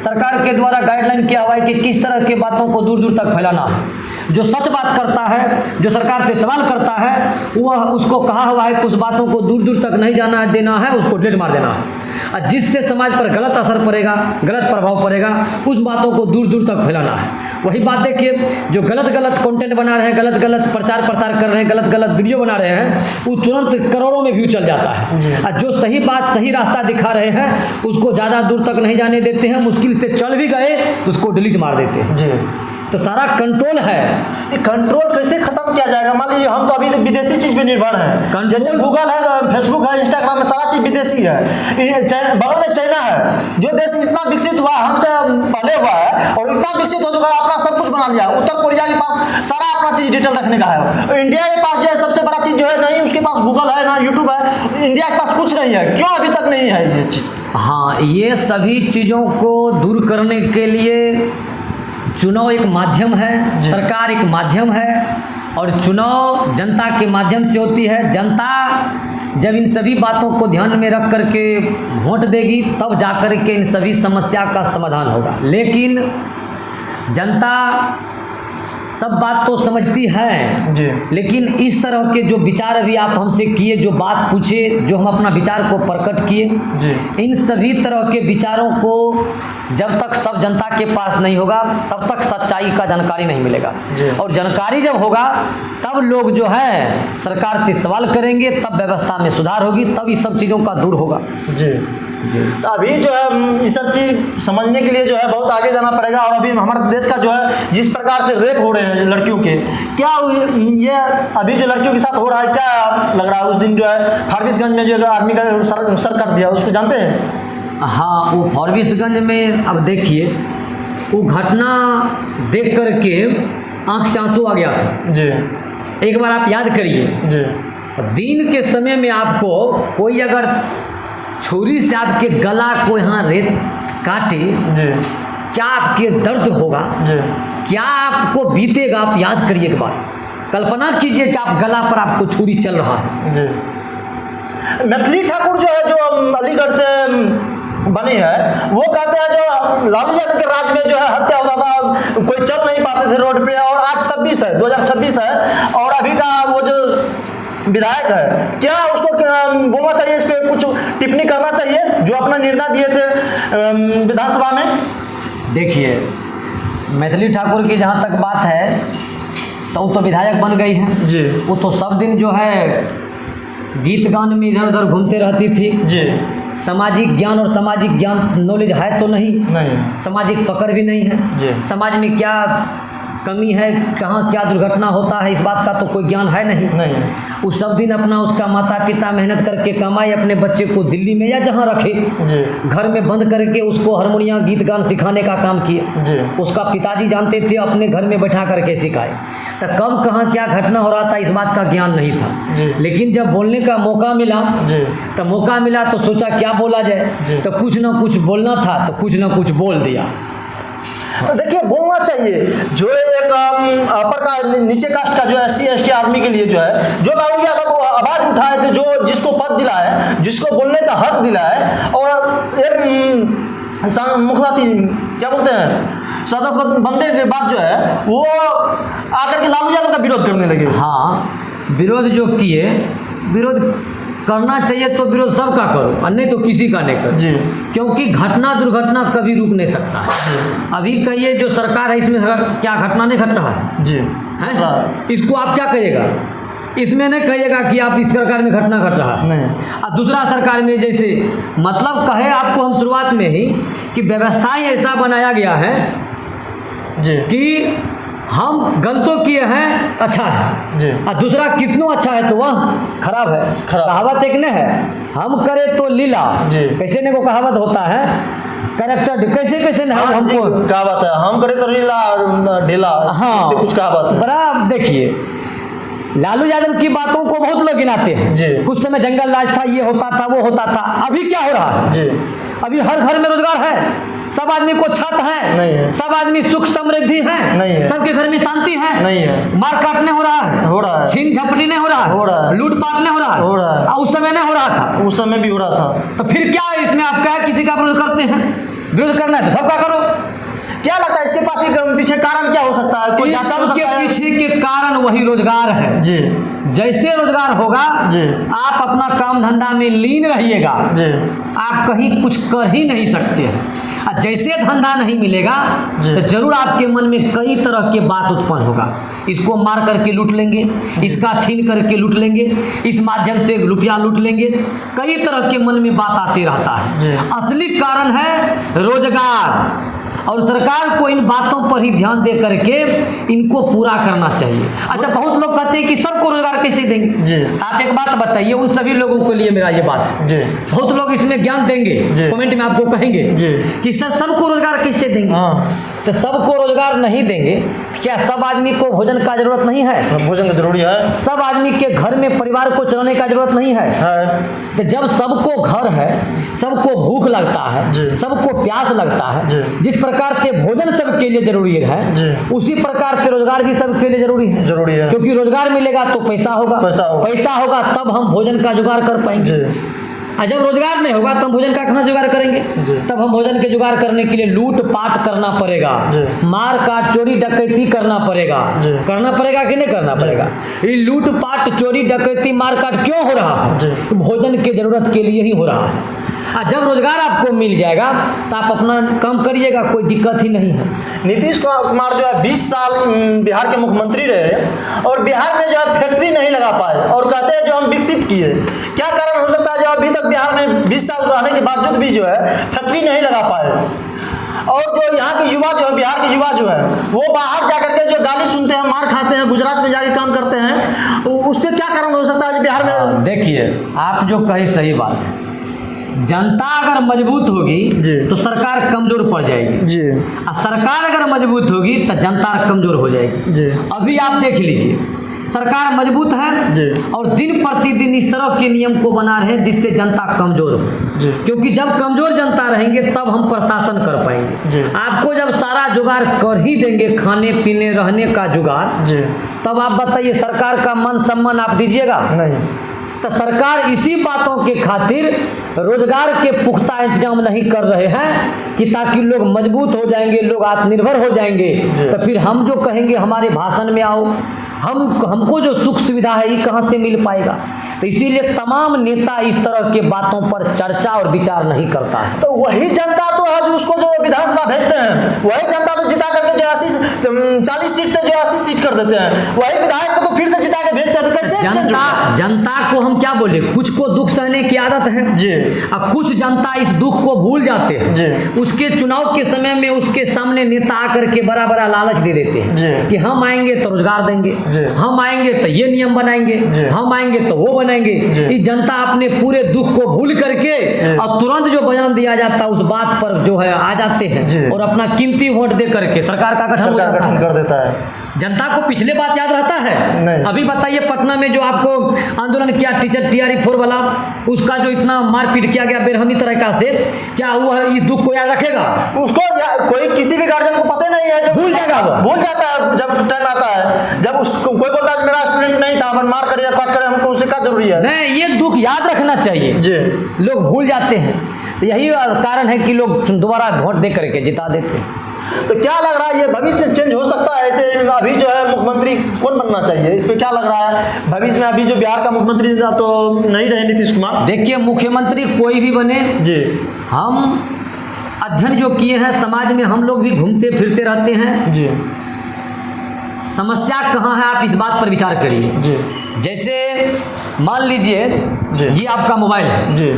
सरकार के द्वारा गाइडलाइन किया हुआ है कि किस तरह के बातों को दूर दूर तक फैलाना है। जो सच बात करता है, जो सरकार पे सवाल करता है, वह उसको कहा हुआ है कि उस बातों को दूर दूर तक नहीं जाना देना है, उसको डिलीट मार देना है। और जिससे समाज पर गलत असर पड़ेगा, गलत प्रभाव पड़ेगा, उस बातों को दूर दूर तक फैलाना है। वही बात देखिए, जो गलत गलत कंटेंट बना रहे हैं, गलत गलत प्रचार प्रसार कर रहे हैं, गलत गलत वीडियो बना रहे हैं, वो तुरंत करोड़ों में व्यू चल जाता है। और जो सही बात, सही रास्ता दिखा रहे हैं, उसको ज़्यादा दूर तक नहीं जाने देते हैं, मुश्किल से चल भी गए तो उसको डिलीट मार देते हैं। जी, तो सारा कंट्रोल है। ये कंट्रोल कैसे खत्म किया जाएगा? मान लीजिए हम तो अभी विदेशी चीज़ पे निर्भर हैं, जैसे गूगल है, फेसबुक है, इंस्टाग्राम में, सारा चीज़ विदेशी है। बगल में चाइना है, जो देश इतना विकसित हुआ, हमसे पहले हुआ है और इतना विकसित हो चुका है, अपना सब कुछ बना लिया। उत्तर कोरिया के पास सारा अपना चीज़ डिटेल रखने का है। इंडिया के पास जो है सबसे बड़ा चीज़ जो है, नहीं उसके पास गूगल है, ना यूट्यूब है, इंडिया के पास कुछ नहीं है। क्यों अभी तक नहीं है ये चीज़? हाँ, ये सभी चीज़ों को दूर करने के लिए चुनाव एक माध्यम है, सरकार एक माध्यम है, और चुनाव जनता के माध्यम से होती है। जनता जब इन सभी बातों को ध्यान में रख करके वोट देगी, तब जाकर के इन सभी समस्या का समाधान होगा। लेकिन जनता सब बात तो समझती है जी, लेकिन इस तरह के जो विचार अभी आप हमसे किए, जो बात पूछे, जो हम अपना विचार को प्रकट किए, जी, इन सभी तरह के विचारों को जब तक सब जनता के पास नहीं होगा, तब तक सच्चाई का जानकारी नहीं मिलेगा। और जानकारी जब होगा, तब लोग जो है सरकार से सवाल करेंगे, तब व्यवस्था में सुधार होगी, तब इस सब चीज़ों का दूर होगा। जी। तो अभी जो है ये सब चीज़ समझने के लिए जो है बहुत आगे जाना पड़ेगा। और अभी हमारे देश का जो है जिस प्रकार से रेप हो रहे हैं लड़कियों के, क्या ये अभी जो लड़कियों के साथ हो रहा है, क्या लग रहा है? उस दिन जो है फारबिसगंज में जो आदमी का सर काट दिया, उसको जानते हैं? हाँ, वो फारबिसगंज में, अब देखिए, वो घटना देख करके आँख से आंसू आ गया था। जी, एक बार आप याद करिए, जी, दिन के समय में आपको कोई अगर छुरी से आपके गला को यहाँ रेत काटे, जी, क्या आपके दर्द होगा? जी, क्या आपको बीतेगा? आप याद करिए एक बार, कल्पना कीजिए कि आप गला पर आपको छुरी चल रहा है। जी। मैथिली ठाकुर जो है, जो अलीगढ़ से बनी है, वो कहते हैं जो लालू यादव के राज में जो है हत्या होता था, कोई चल नहीं पाते थे रोड पे, और आज 2026 है और अभी का वो जो विधायक है, क्या उसको बोलना चाहिए, इस पर कुछ टिप्पणी करना चाहिए, जो अपना निर्णय दिए थे विधानसभा में? देखिए, मैथिली ठाकुर की जहाँ तक बात है, तो वो तो विधायक बन गई हैं जी, वो तो सब दिन जो है गीत गान में इधर उधर घूमते रहती थी जी। सामाजिक ज्ञान और सामाजिक ज्ञान नॉलेज है तो नहीं, नहीं, सामाजिक पकड़ भी नहीं है। जी। समाज में क्या कमी है, कहाँ क्या दुर्घटना होता है, इस बात का तो कोई ज्ञान है नहीं। उस सब दिन अपना उसका माता पिता मेहनत करके कमाए, अपने बच्चे को दिल्ली में या जहाँ रखे घर में बंद करके उसको हारमोनियम गीत गान सिखाने का काम किया। उसका पिताजी जानते थे, अपने घर में बैठा करके सिखाए। तो कब कहाँ क्या घटना हो रहा था इस बात का ज्ञान नहीं था। लेकिन जब बोलने का मौका मिला तो सोचा क्या बोला जाए, तो कुछ ना कुछ बोलना था तो कुछ ना कुछ बोल दिया। तो देखिए, बोलना चाहिए। जो एक अपर का नीचे कास्ट का जो SC ST आदमी के लिए जो है, जो लालू यादव को आवाज़ उठाए थे, जो जिसको पद दिला है, जिसको बोलने का हक दिला है, और एक मुखपाती क्या बोलते हैं सदस्य बनने के बाद जो है वो आकर के लालू यादव का विरोध करने लगे। हाँ, विरोध जो किए, विरोध करना चाहिए तो विरोध सबका करो, और नहीं तो किसी का नहीं करो। क्योंकि घटना दुर्घटना कभी रुक नहीं सकता है। अभी कहिए जो सरकार है इसमें क्या घटना नहीं घट रहा है? इसको आप क्या कहिएगा? इसमें नहीं कहिएगा कि आप इस सरकार में घटना घट रहा है नहीं, और दूसरा सरकार में जैसे मतलब कहे आपको हम शुरुआत में ही कि व्यवस्थाएं ऐसा बनाया गया है कि हम गलतों किए हैं अच्छा है, और दूसरा कितनों अच्छा है तो वह खराब है। कहावत एक ने है, हम करे तो लीला, कैसे ने को कहावत होता है, कैरेक्टर कैसे कैसे न हमको कहावत है, हम करे तो लीला ढीला। हाँ, कुछ कहावत बड़ा। देखिए, लालू यादव की बातों को बहुत लोग गिनाते हैं। कुछ समय जंगल राज था, ये होता था, वो होता था। अभी क्या हो रहा है? अभी हर घर में रोजगार है, सब आदमी को छत है, सब आदमी सुख समृद्धि है, सबके घर में शांति है, मार काटने हो रहा है, छीन झपटी नहीं हो रहा है, लूटपाट नहीं हो रहा है। उस समय नहीं हो रहा था, उस समय भी हो रहा था। तो फिर क्या इसमें आप क्या किसी का विरोध करते हैं? विरोध करना है तो सबका करो। क्या लगता है इसके पीछे कारण क्या हो सकता है? कोई सबके पीछे के कारण वही रोजगार है। जैसे रोजगार होगा आप अपना काम धंधा में लीन रहिएगा, आप कहीं कुछ कर ही नहीं सकते हैं। जैसे धंधा नहीं मिलेगा तो जरूर आपके मन में कई तरह के बात उत्पन्न होगा। इसको मार करके लूट लेंगे, इसका छीन करके लूट लेंगे, इस माध्यम से रुपया लूट लेंगे, कई तरह के मन में बात आते रहता है। असली कारण है रोजगार, और सरकार को इन बातों पर ही ध्यान दे करके इनको पूरा करना चाहिए। अच्छा, बहुत लोग कहते हैं कि सबको रोजगार कैसे देंगे? आप एक बात बताइए, उन सभी लोगों के लिए मेरा ये बात है। बहुत लोग इसमें ज्ञान देंगे, कमेंट में आपको कहेंगे कि सर सबको रोजगार कैसे देंगे? तो सबको रोजगार नहीं देंगे, क्या सब आदमी को भोजन का जरूरत नहीं है? भोजन जरूरी है। सब आदमी के घर में परिवार को चलाने का जरूरत नहीं है। तो जब सबको घर है, सबको भूख लगता है, सबको प्यास लगता है, जिस प्रकार से भोजन सबके लिए जरूरी है, उसी प्रकार से रोजगार भी सबके लिए जरूरी है। क्योंकि रोजगार मिलेगा तो पैसा होगा, पैसा होगा तब हम भोजन का जुगाड़ कर पाएंगे। और जब रोजगार नहीं होगा तो हम भोजन का कहाँ जुगाड़ करेंगे? तब हम भोजन के जुगाड़ करने के लिए लूट पाट करना पड़ेगा, मार काट चोरी डकैती करना पड़ेगा कि नहीं करना पड़ेगा? ये लूट पाट चोरी डकैती मार काट क्यों हो रहा है? भोजन के जरूरत के लिए ही हो रहा है। जब रोजगार आपको मिल जाएगा तो आप अपना काम करिएगा, कोई दिक्कत ही नहीं है। नीतीश कुमार जो है 20 साल बिहार के मुख्यमंत्री रहे और बिहार में जो है फैक्ट्री नहीं लगा पाए, और कहते हैं जो हम विकसित किए। क्या कारण हो सकता है जो अभी तक बिहार में 20 साल रहने के बावजूद भी जो है फैक्ट्री नहीं लगा पाए? और जो यहाँ के युवा जो है, बिहार के युवा जो है, वो बाहर जाकर के जो गाली सुनते हैं, मार खाते हैं, गुजरात में जाके काम करते हैं, उस पर क्या कारण हो सकता है बिहार में? देखिए, आप जो कहे सही बात है। जनता अगर मजबूत होगी तो सरकार कमजोर पड़ जाएगी, और सरकार अगर मजबूत होगी तो जनता कमजोर हो जाएगी। अभी आप देख लीजिए, सरकार मजबूत है और दिन प्रतिदिन इस तरह के नियम को बना रहे हैं जिससे जनता कमजोर हो। क्योंकि जब कमजोर जनता रहेंगे तब हम प्रशासन कर पाएंगे। आपको जब सारा जुगाड़ कर ही देंगे, खाने पीने रहने का जुगाड़, तब आप बताइए सरकार का मान सम्मान आप दीजिएगा? नहीं। तो सरकार इसी बातों के खातिर रोजगार के पुख्ता इंतजाम नहीं कर रहे हैं कि ताकि लोग मजबूत हो जाएंगे, लोग आत्मनिर्भर हो जाएंगे। तो फिर हम जो कहेंगे हमारे भाषण में आओ, हमको जो सुख सुविधा है ये कहाँ से मिल पाएगा? तो इसीलिए तमाम नेता इस तरह के बातों पर चर्चा और विचार नहीं करता है। तो वही जनता तो है जो उसको जो विधानसभा भेजते हैं, वही जनता तो जिता करके जो 40 सीट से जो 80 सीट कर देते हैं, वही विधायक को तो फिर से जिता के भेजते हैं। तो कैसे जनता को हम क्या बोले, कुछ को दुख सहने की आदत है जी, अब कुछ जनता इस दुख को भूल जाते हैं जी। उसके चुनाव के समय में उसके सामने नेता आकर के बड़ा बड़ा लालच दे देते हैं जी। कि हम आएंगे तो रोजगार देंगे, जी। हम आएंगे तो ये नियम बनाएंगे, जी। हम आएंगे तो वो बनाएंगे। ये जनता अपने पूरे दुख को भूल करके और तुरंत जो बयान दिया जाता है उस बात पर जो है आ जाते जी। हैं और अपना कीमती वोट दे करके सरकार का गठन कर देता है। जनता को पिछले बात याद रहता है? नहीं। अभी बताइए पटना में जो आपको आंदोलन किया टीचर टीआरई 4 वाला, उसका जो इतना मारपीट किया गया बेरहमी तरीका से, क्या हुआ इस दुख को याद रखेगा? उसको कोई किसी भी गार्जियन को पता नहीं है, जो भूल जाएगा, वो भूल जाता है जब टाइम आता है। जब उसको कोई बोलता है मेरा स्टूडेंट नहीं था, अपन मार करे या काट करे, हमको उससे क्या जरूरी है? नहीं, ये दुख याद रखना चाहिए जी। लोग भूल जाते हैं, तो यही कारण है कि लोग दोबारा वोट दे करके जिता देते हैं। तो क्या लग रहा है ये भविष्य में चेंज हो सकता है? ऐसे अभी जो है मुख्यमंत्री कौन बनना चाहिए, इस पे क्या लग रहा है भविष्य में? अभी जो बिहार का मुख्यमंत्री तो नहीं रहे नीतीश कुमार। देखिए मुख्यमंत्री कोई भी बने जी, हम अध्ययन जो किए हैं समाज में, हम लोग भी घूमते फिरते रहते हैं। जी, समस्या कहाँ है आप इस बात पर विचार करिए। जी, जैसे मान लीजिए जी। ये आपका मोबाइल है, जी,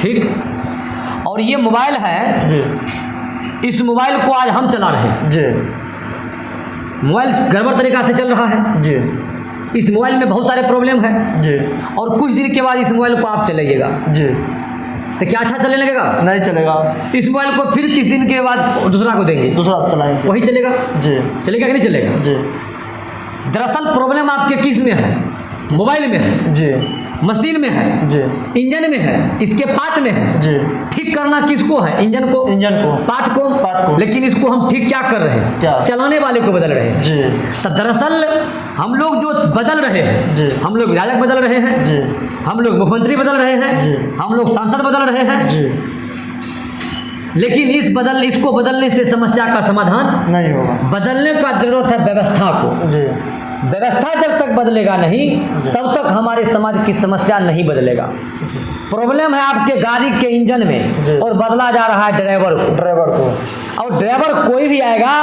ठीक, और ये मोबाइल है, जी, इस मोबाइल को आज हम चला रहे हैं, जी, मोबाइल गड़बड़ तरीका से चल रहा है, जी, इस मोबाइल में बहुत सारे प्रॉब्लम है, जी, और कुछ दिन के बाद इस मोबाइल को आप चलाइएगा जी, तो क्या अच्छा चलने लगेगा? नहीं चलेगा। इस मोबाइल को फिर किस दिन के बाद दूसरा को देंगे, दूसरा चलाएंगे, वही चलेगा? जी, चलेगा कि नहीं चलेगा? जी, दरअसल प्रॉब्लम आपके किस में है? मोबाइल में है, जी, मशीन में है, जी, इंजन में है, इसके पार्ट में है। जी। ठीक करना किसको है? इंजन को, इंजन को, पार्ट को, पार्ट को। लेकिन इसको हम ठीक क्या कर रहे हैं? क्या? चलाने वाले को बदल रहे हैं। जी, तो दरअसल हम लोग जो बदल रहे हैं, जी। हम लोग विधायक बदल रहे हैं, जी, हम लोग मुख्यमंत्री बदल रहे हैं, जी। हम लोग सांसद बदल रहे हैं, जी, लेकिन इसको बदलने से समस्या का समाधान नहीं होगा। बदलने का जरूरत है व्यवस्था को। जी, व्यवस्था जब तक बदलेगा नहीं तब तक हमारे समाज की समस्या नहीं बदलेगा। प्रॉब्लम है आपके गाड़ी के इंजन में जी। और बदला जा रहा है ड्राइवर को, और ड्राइवर कोई भी आएगा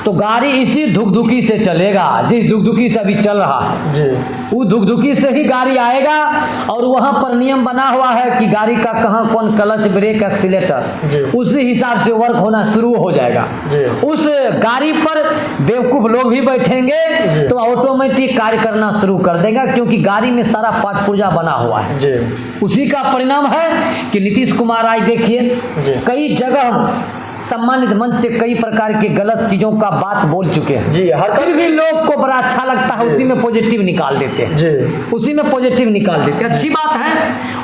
तो गाड़ी इसी धुकधुकी से चलेगा जिस धुकधुकी से अभी चल रहा है। जी, वो धुकधुकी से ही गाड़ी आएगा, और वहाँ पर नियम बना हुआ है कि गाड़ी का कहाँ कौन क्लच ब्रेक जी। एक्सीलेटर, उसी हिसाब से वर्क होना शुरू हो जाएगा। जी। उस गाड़ी पर बेवकूफ़ लोग भी बैठेंगे तो ऑटोमेटिक कार्य करना शुरू कर देगा, क्योंकि गाड़ी में सारा पार्ट पुर्जा बना हुआ है। जी, उसी का परिणाम है कि नीतीश कुमार आज देखिए जी। कई जगह सम्मानित मंच से कई प्रकार के गलत चीज़ों का बात बोल चुके हैं। जी, फिर भी लोग को बड़ा अच्छा लगता है, उसी में पॉजिटिव निकाल देते हैं। जी, उसी में पॉजिटिव निकाल देते हैं। अच्छी बात है,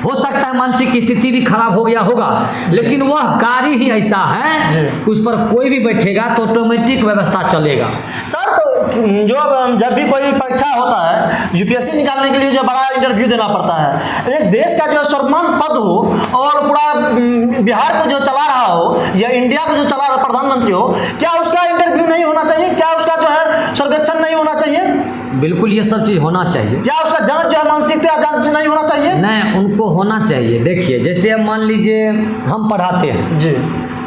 हो सकता है मानसिक स्थिति भी खराब हो गया होगा, लेकिन वह गाड़ी ही ऐसा है उस पर कोई भी बैठेगा तो ऑटोमेटिक व्यवस्था चलेगा। सर तो जो जब भी कोई परीक्षा होता है, यूपीएससी निकालने के लिए जो बड़ा इंटरव्यू देना पड़ता है, एक देश का जो सर्वमान्य पद हो और पूरा बिहार को जो चला रहा हो या इंडिया को जो चला रहा प्रधानमंत्री हो, क्या उसका इंटरव्यू नहीं होना चाहिए? क्या उसका जो है सर्वेक्षण नहीं होना चाहिए? बिल्कुल ये सब चीज़ होना चाहिए। क्या उसका जांच जो है मानसिकता जांच नहीं होना चाहिए? नहीं, उनको होना चाहिए। देखिए जैसे अब मान लीजिए हम पढ़ाते हैं, जी,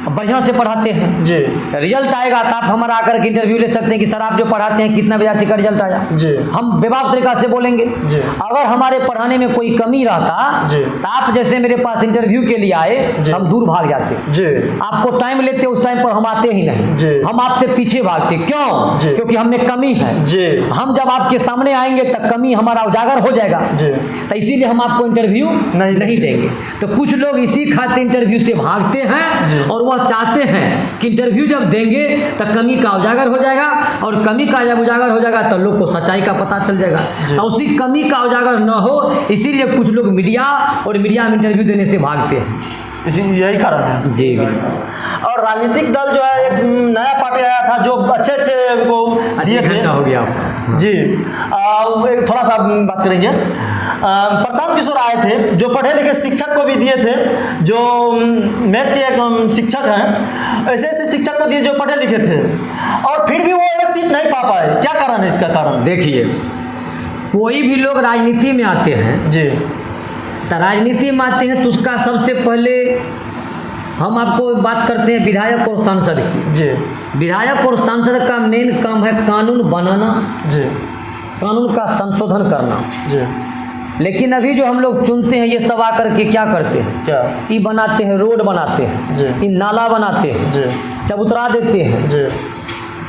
बढ़िया से पढ़ाते हैं, जी, रिजल्ट आएगा तो आप हमारा आकर के इंटरव्यू ले सकते हैं कि सर आप जो पढ़ाते हैं कितना विद्यार्थी का रिजल्ट आया। जी, हम बेबाक तरीका से बोलेंगे। जी। अगर हमारे पढ़ाने में कोई कमी रहता जी। तो आप जैसे मेरे पास इंटरव्यू के लिए आए, जी। हम दूर भाग जाते। जी, आपको टाइम लेते, उस टाइम पर हम आते ही नहीं, जी। हम आपसे पीछे भागते। क्यों? जी। क्योंकि हम में कमी है। जी, हम जब आपके सामने आएंगे तब कमी हमारा उजागर हो जाएगा। जी। तो इसीलिए हम आपको इंटरव्यू नहीं देंगे। तो कुछ लोग इसी खातिर इंटरव्यू से भागते हैं और वह चाहते हैं कि इंटरव्यू जब देंगे तो कमी का उजागर हो जाएगा, और कमी का जब उजागर हो जाएगा तो लोग को सच्चाई का पता चल जाएगा। और उसी कमी का उजागर न हो, इसीलिए कुछ लोग मीडिया में इंटरव्यू देने से भागते हैं। यही कारण है। जी। और राजनीतिक दल जो है एक नया पार्टी आया था जो अच्छे से वो दिए थे। हो गया आपका। जी, एक थोड़ा सा बात करेंगे। प्रशांत किशोर आए थे जो पढ़े लिखे शिक्षक को भी दिए थे, जो मैथ के एक शिक्षक हैं, ऐसे ऐसे शिक्षक को दिए जो पढ़े लिखे थे, और फिर भी वो एक सीट नहीं पा पाए। क्या कारण है इसका? कारण देखिए, कोई भी लोग राजनीति में आते हैं जी, तो राजनीति में आते हैं तो उसका सबसे पहले हम आपको बात करते हैं विधायक और सांसद की। जी विधायक और सांसद का मेन काम है कानून बनाना, जी, कानून का संशोधन करना। जी। लेकिन अभी जो हम लोग चुनते हैं ये सब आकर के क्या करते हैं, क्या? ये बनाते हैं, रोड बनाते हैं, जी। ये नाला बनाते हैं, जी चबूतरा देते हैं। जी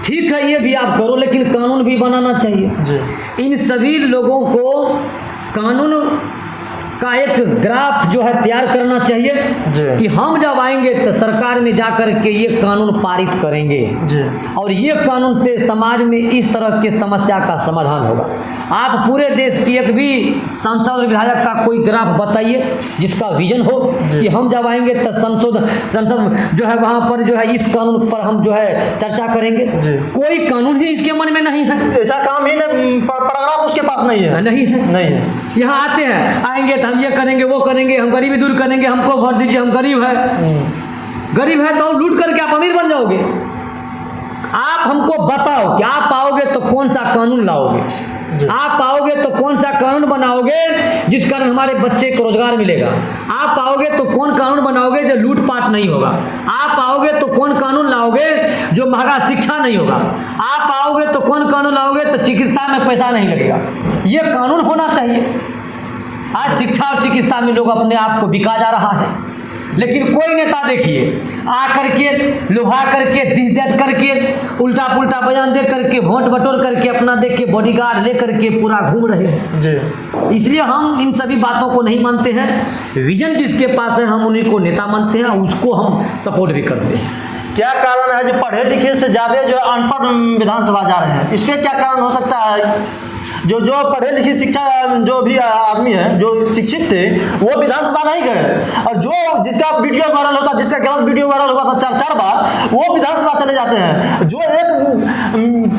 ठीक है ये भी आप करो, लेकिन कानून भी बनाना चाहिए। जी इन सभी लोगों को कानून का एक ग्राफ जो है तैयार करना चाहिए जी। कि हम जब आएंगे तो सरकार में जा कर के ये कानून पारित करेंगे जी। और ये कानून से समाज में इस तरह की समस्या का समाधान होगा। आप पूरे देश की एक भी सांसद और विधायक का कोई ग्राफ बताइए जिसका विजन हो कि हम जब आएंगे तो संसद जो है वहाँ पर जो है इस कानून पर हम जो है चर्चा करेंगे। जी। कोई कानून ही इसके मन में नहीं है, ऐसा काम ही नहीं, पैराग्राफ उसके पास नहीं है। नहीं है, नहीं है। यहाँ आते हैं, आएंगे तो हम ये करेंगे वो करेंगे, हम गरीबी दूर करेंगे, हमको वोट दीजिए, हम गरीब है। गरीब है तो लूट करके आप अमीर बन जाओगे। आप हमको बताओ कि आप आओगे तो कौन सा कानून लाओगे, आप आओगे तो कौन सा कानून बनाओगे जिस कारण हमारे बच्चे को रोजगार मिलेगा, आप आओगे तो कौन कानून बनाओगे जो लूटपाट नहीं होगा, आप आओगे तो कौन कानून लाओगे जो महंगा शिक्षा नहीं होगा, आप आओगे तो कौन कानून लाओगे तो चिकित्सा में पैसा नहीं लगेगा। ये कानून होना चाहिए। आज शिक्षा और चिकित्सा में लोग अपने आप को बिका जा रहा है, लेकिन कोई नेता देखिए आ करके लुभा करके दिस करके उल्टा पुल्टा बयान दे करके वोट बटोर करके अपना देख के बॉडीगार्ड ले करके पूरा घूम रहे हैं। जी। इसलिए हम इन सभी बातों को नहीं मानते हैं। विजन जिसके पास है हम उन्हीं को नेता मानते हैं, उसको हम सपोर्ट भी करते हैं। क्या कारण है जो पढ़े लिखे से ज़्यादा जो अनपढ़ विधानसभा जा रहे हैं, इस पर क्या कारण हो सकता है? जो पढ़े लिखे शिक्षा जो भी आदमी है जो शिक्षित थे वो विधानसभा नहीं गए, और जो जिसका वीडियो वायरल होता, जिसका गलत वीडियो वायरल हुआ था 4 बार, वो विधानसभा चले जाते हैं। जो एक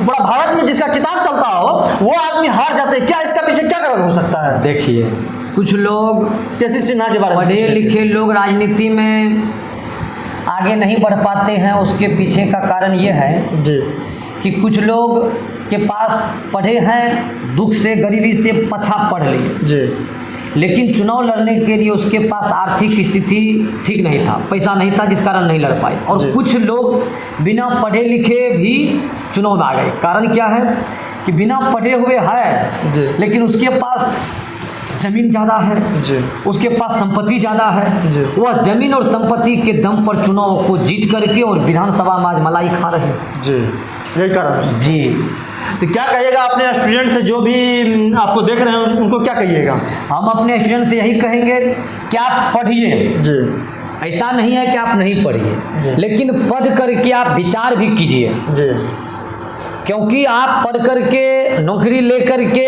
बड़ा भारत में जिसका किताब चलता हो वो आदमी हार जाते हैं। क्या इसका पीछे क्या कारण हो सकता है? देखिए, कुछ लोग केसी सिन्हा के बारे में, पढ़े लिखे लोग राजनीति में आगे नहीं बढ़ पाते हैं। उसके पीछे का कारण ये है जी कि कुछ लोग के पास पढ़े हैं, दुख से गरीबी से पछा पढ़ लिए जी, लेकिन चुनाव लड़ने के लिए उसके पास आर्थिक स्थिति ठीक नहीं था, पैसा नहीं था, जिस कारण नहीं लड़ पाए। और जी। कुछ लोग बिना पढ़े लिखे भी चुनाव में आ गए। कारण क्या है कि बिना पढ़े हुए है जी। लेकिन उसके पास जमीन ज़्यादा है जी, उसके पास संपत्ति ज़्यादा है, जी। वह जमीन और संपत्ति के दम पर चुनाव को जीत करके और विधानसभा में आज मलाई खा रहे हैं। जी, यही कारण। जी। तो क्या कहिएगा अपने स्टूडेंट से जो भी आपको देख रहे हैं उनको क्या कहिएगा? हम अपने स्टूडेंट से यही कहेंगे कि आप पढ़िए। जी ऐसा नहीं है कि आप नहीं पढ़िए, जी। लेकिन पढ़ करके आप विचार भी कीजिए। जी क्योंकि आप पढ़ करके नौकरी ले करके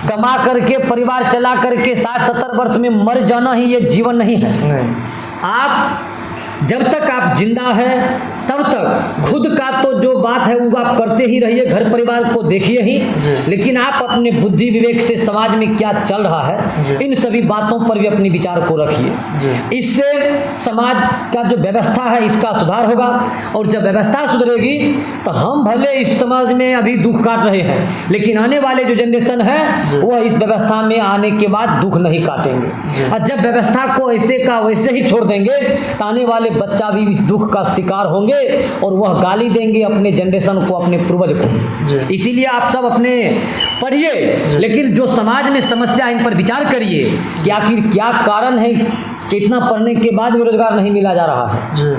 कमा करके परिवार चला करके 60-70 वर्ष में मर जाना ही ये जीवन नहीं है। नहीं। आप जब तक आप जिंदा हैं तब तक खुद का तो जो बात है वो आप करते ही रहिए, घर परिवार को देखिए ही, लेकिन आप अपने बुद्धि विवेक से समाज में क्या चल रहा है इन सभी बातों पर भी अपने विचार को रखिए। इससे समाज का जो व्यवस्था है इसका सुधार होगा, और जब व्यवस्था सुधरेगी तो हम भले इस समाज में अभी दुख काट रहे हैं, लेकिन आने वाले जो जनरेशन है वह इस व्यवस्था में आने के बाद दुख नहीं काटेंगे। और जब व्यवस्था को ऐसे का वैसे ही छोड़ देंगे तो आने वाले बच्चा भी इस दुख का शिकार होंगे और वह गाली देंगे अपने जनरेशन को, अपने पूर्वज को। इसीलिए आप सब अपने पढ़िए, लेकिन जो समाज में समस्या इन पर विचार करिए कि आखिर क्या कारण है कि इतना पढ़ने के बाद भी रोजगार नहीं मिला जा रहा है। जी।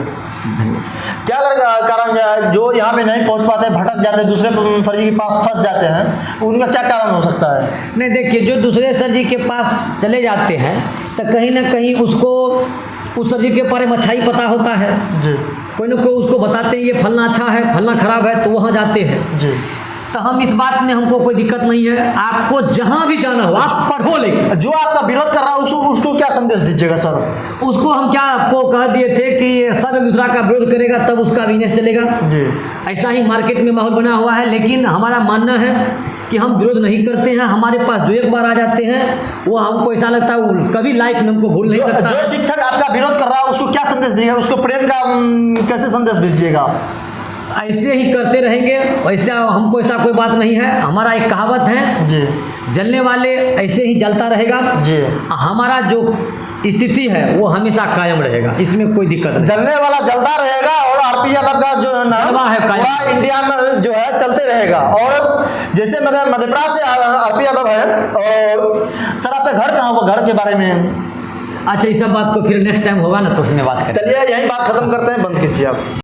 क्या कारण जो यहाँ पे नहीं पहुँच पाते, भटक जाते, दूसरे फर्जी के पास फंस जाते हैं, उनका क्या कारण हो सकता है? नहीं, देखिए, जो दूसरे सर जी के पास चले जाते हैं तो कहीं ना कहीं उसको उस सर जी के बारे में अच्छा ही पता होता है। जी। कोई ना कोई उसको बताते हैं ये फलना अच्छा है, फलना खराब है, तो वहाँ जाते हैं। जी। तो हम इस बात में हमको कोई दिक्कत नहीं है। आपको जहाँ भी जाना हो आप पढ़ो, लेकिन जो आपका विरोध कर रहा है उसको क्या संदेश दीजिएगा सर? उसको हम क्या आपको कह दिए थे कि सब एक दूसरा का विरोध करेगा तब उसका बिजनेस चलेगा। जी। ऐसा ही मार्केट में माहौल बना हुआ है, लेकिन हमारा मानना है कि हम विरोध नहीं करते हैं। हमारे पास जो एक बार आ जाते हैं वो हमको ऐसा लगता है वो कभी लाइफ में हमको भूल नहीं सकता। जो शिक्षक आपका विरोध कर रहा है उसको क्या संदेश दीजिएगा? उसको प्रेम का कैसे संदेश भेजिएगा? ऐसे ही करते रहेंगे। वैसे हमको ऐसा कोई बात नहीं है। हमारा एक कहावत है, जी जलने वाले ऐसे ही जलता रहेगा। जी। हमारा जो स्थिति है वो हमेशा कायम रहेगा, इसमें कोई दिक्कत नहीं। जलने वाला जलता रहेगा और आरपी यादव का जो है ना जलवा है कायम। पूरा इंडिया में जो है चलते रहेगा। और जैसे मध्यप्रदेश से आरपी यादव है। और सर आपका घर कहाँ हुआ, घर के बारे में? अच्छा, इस सब बात को फिर नेक्स्ट टाइम होगा ना तो उसमें बात करें। चलिए यही बात खत्म करते हैं, बंद कीजिए आप।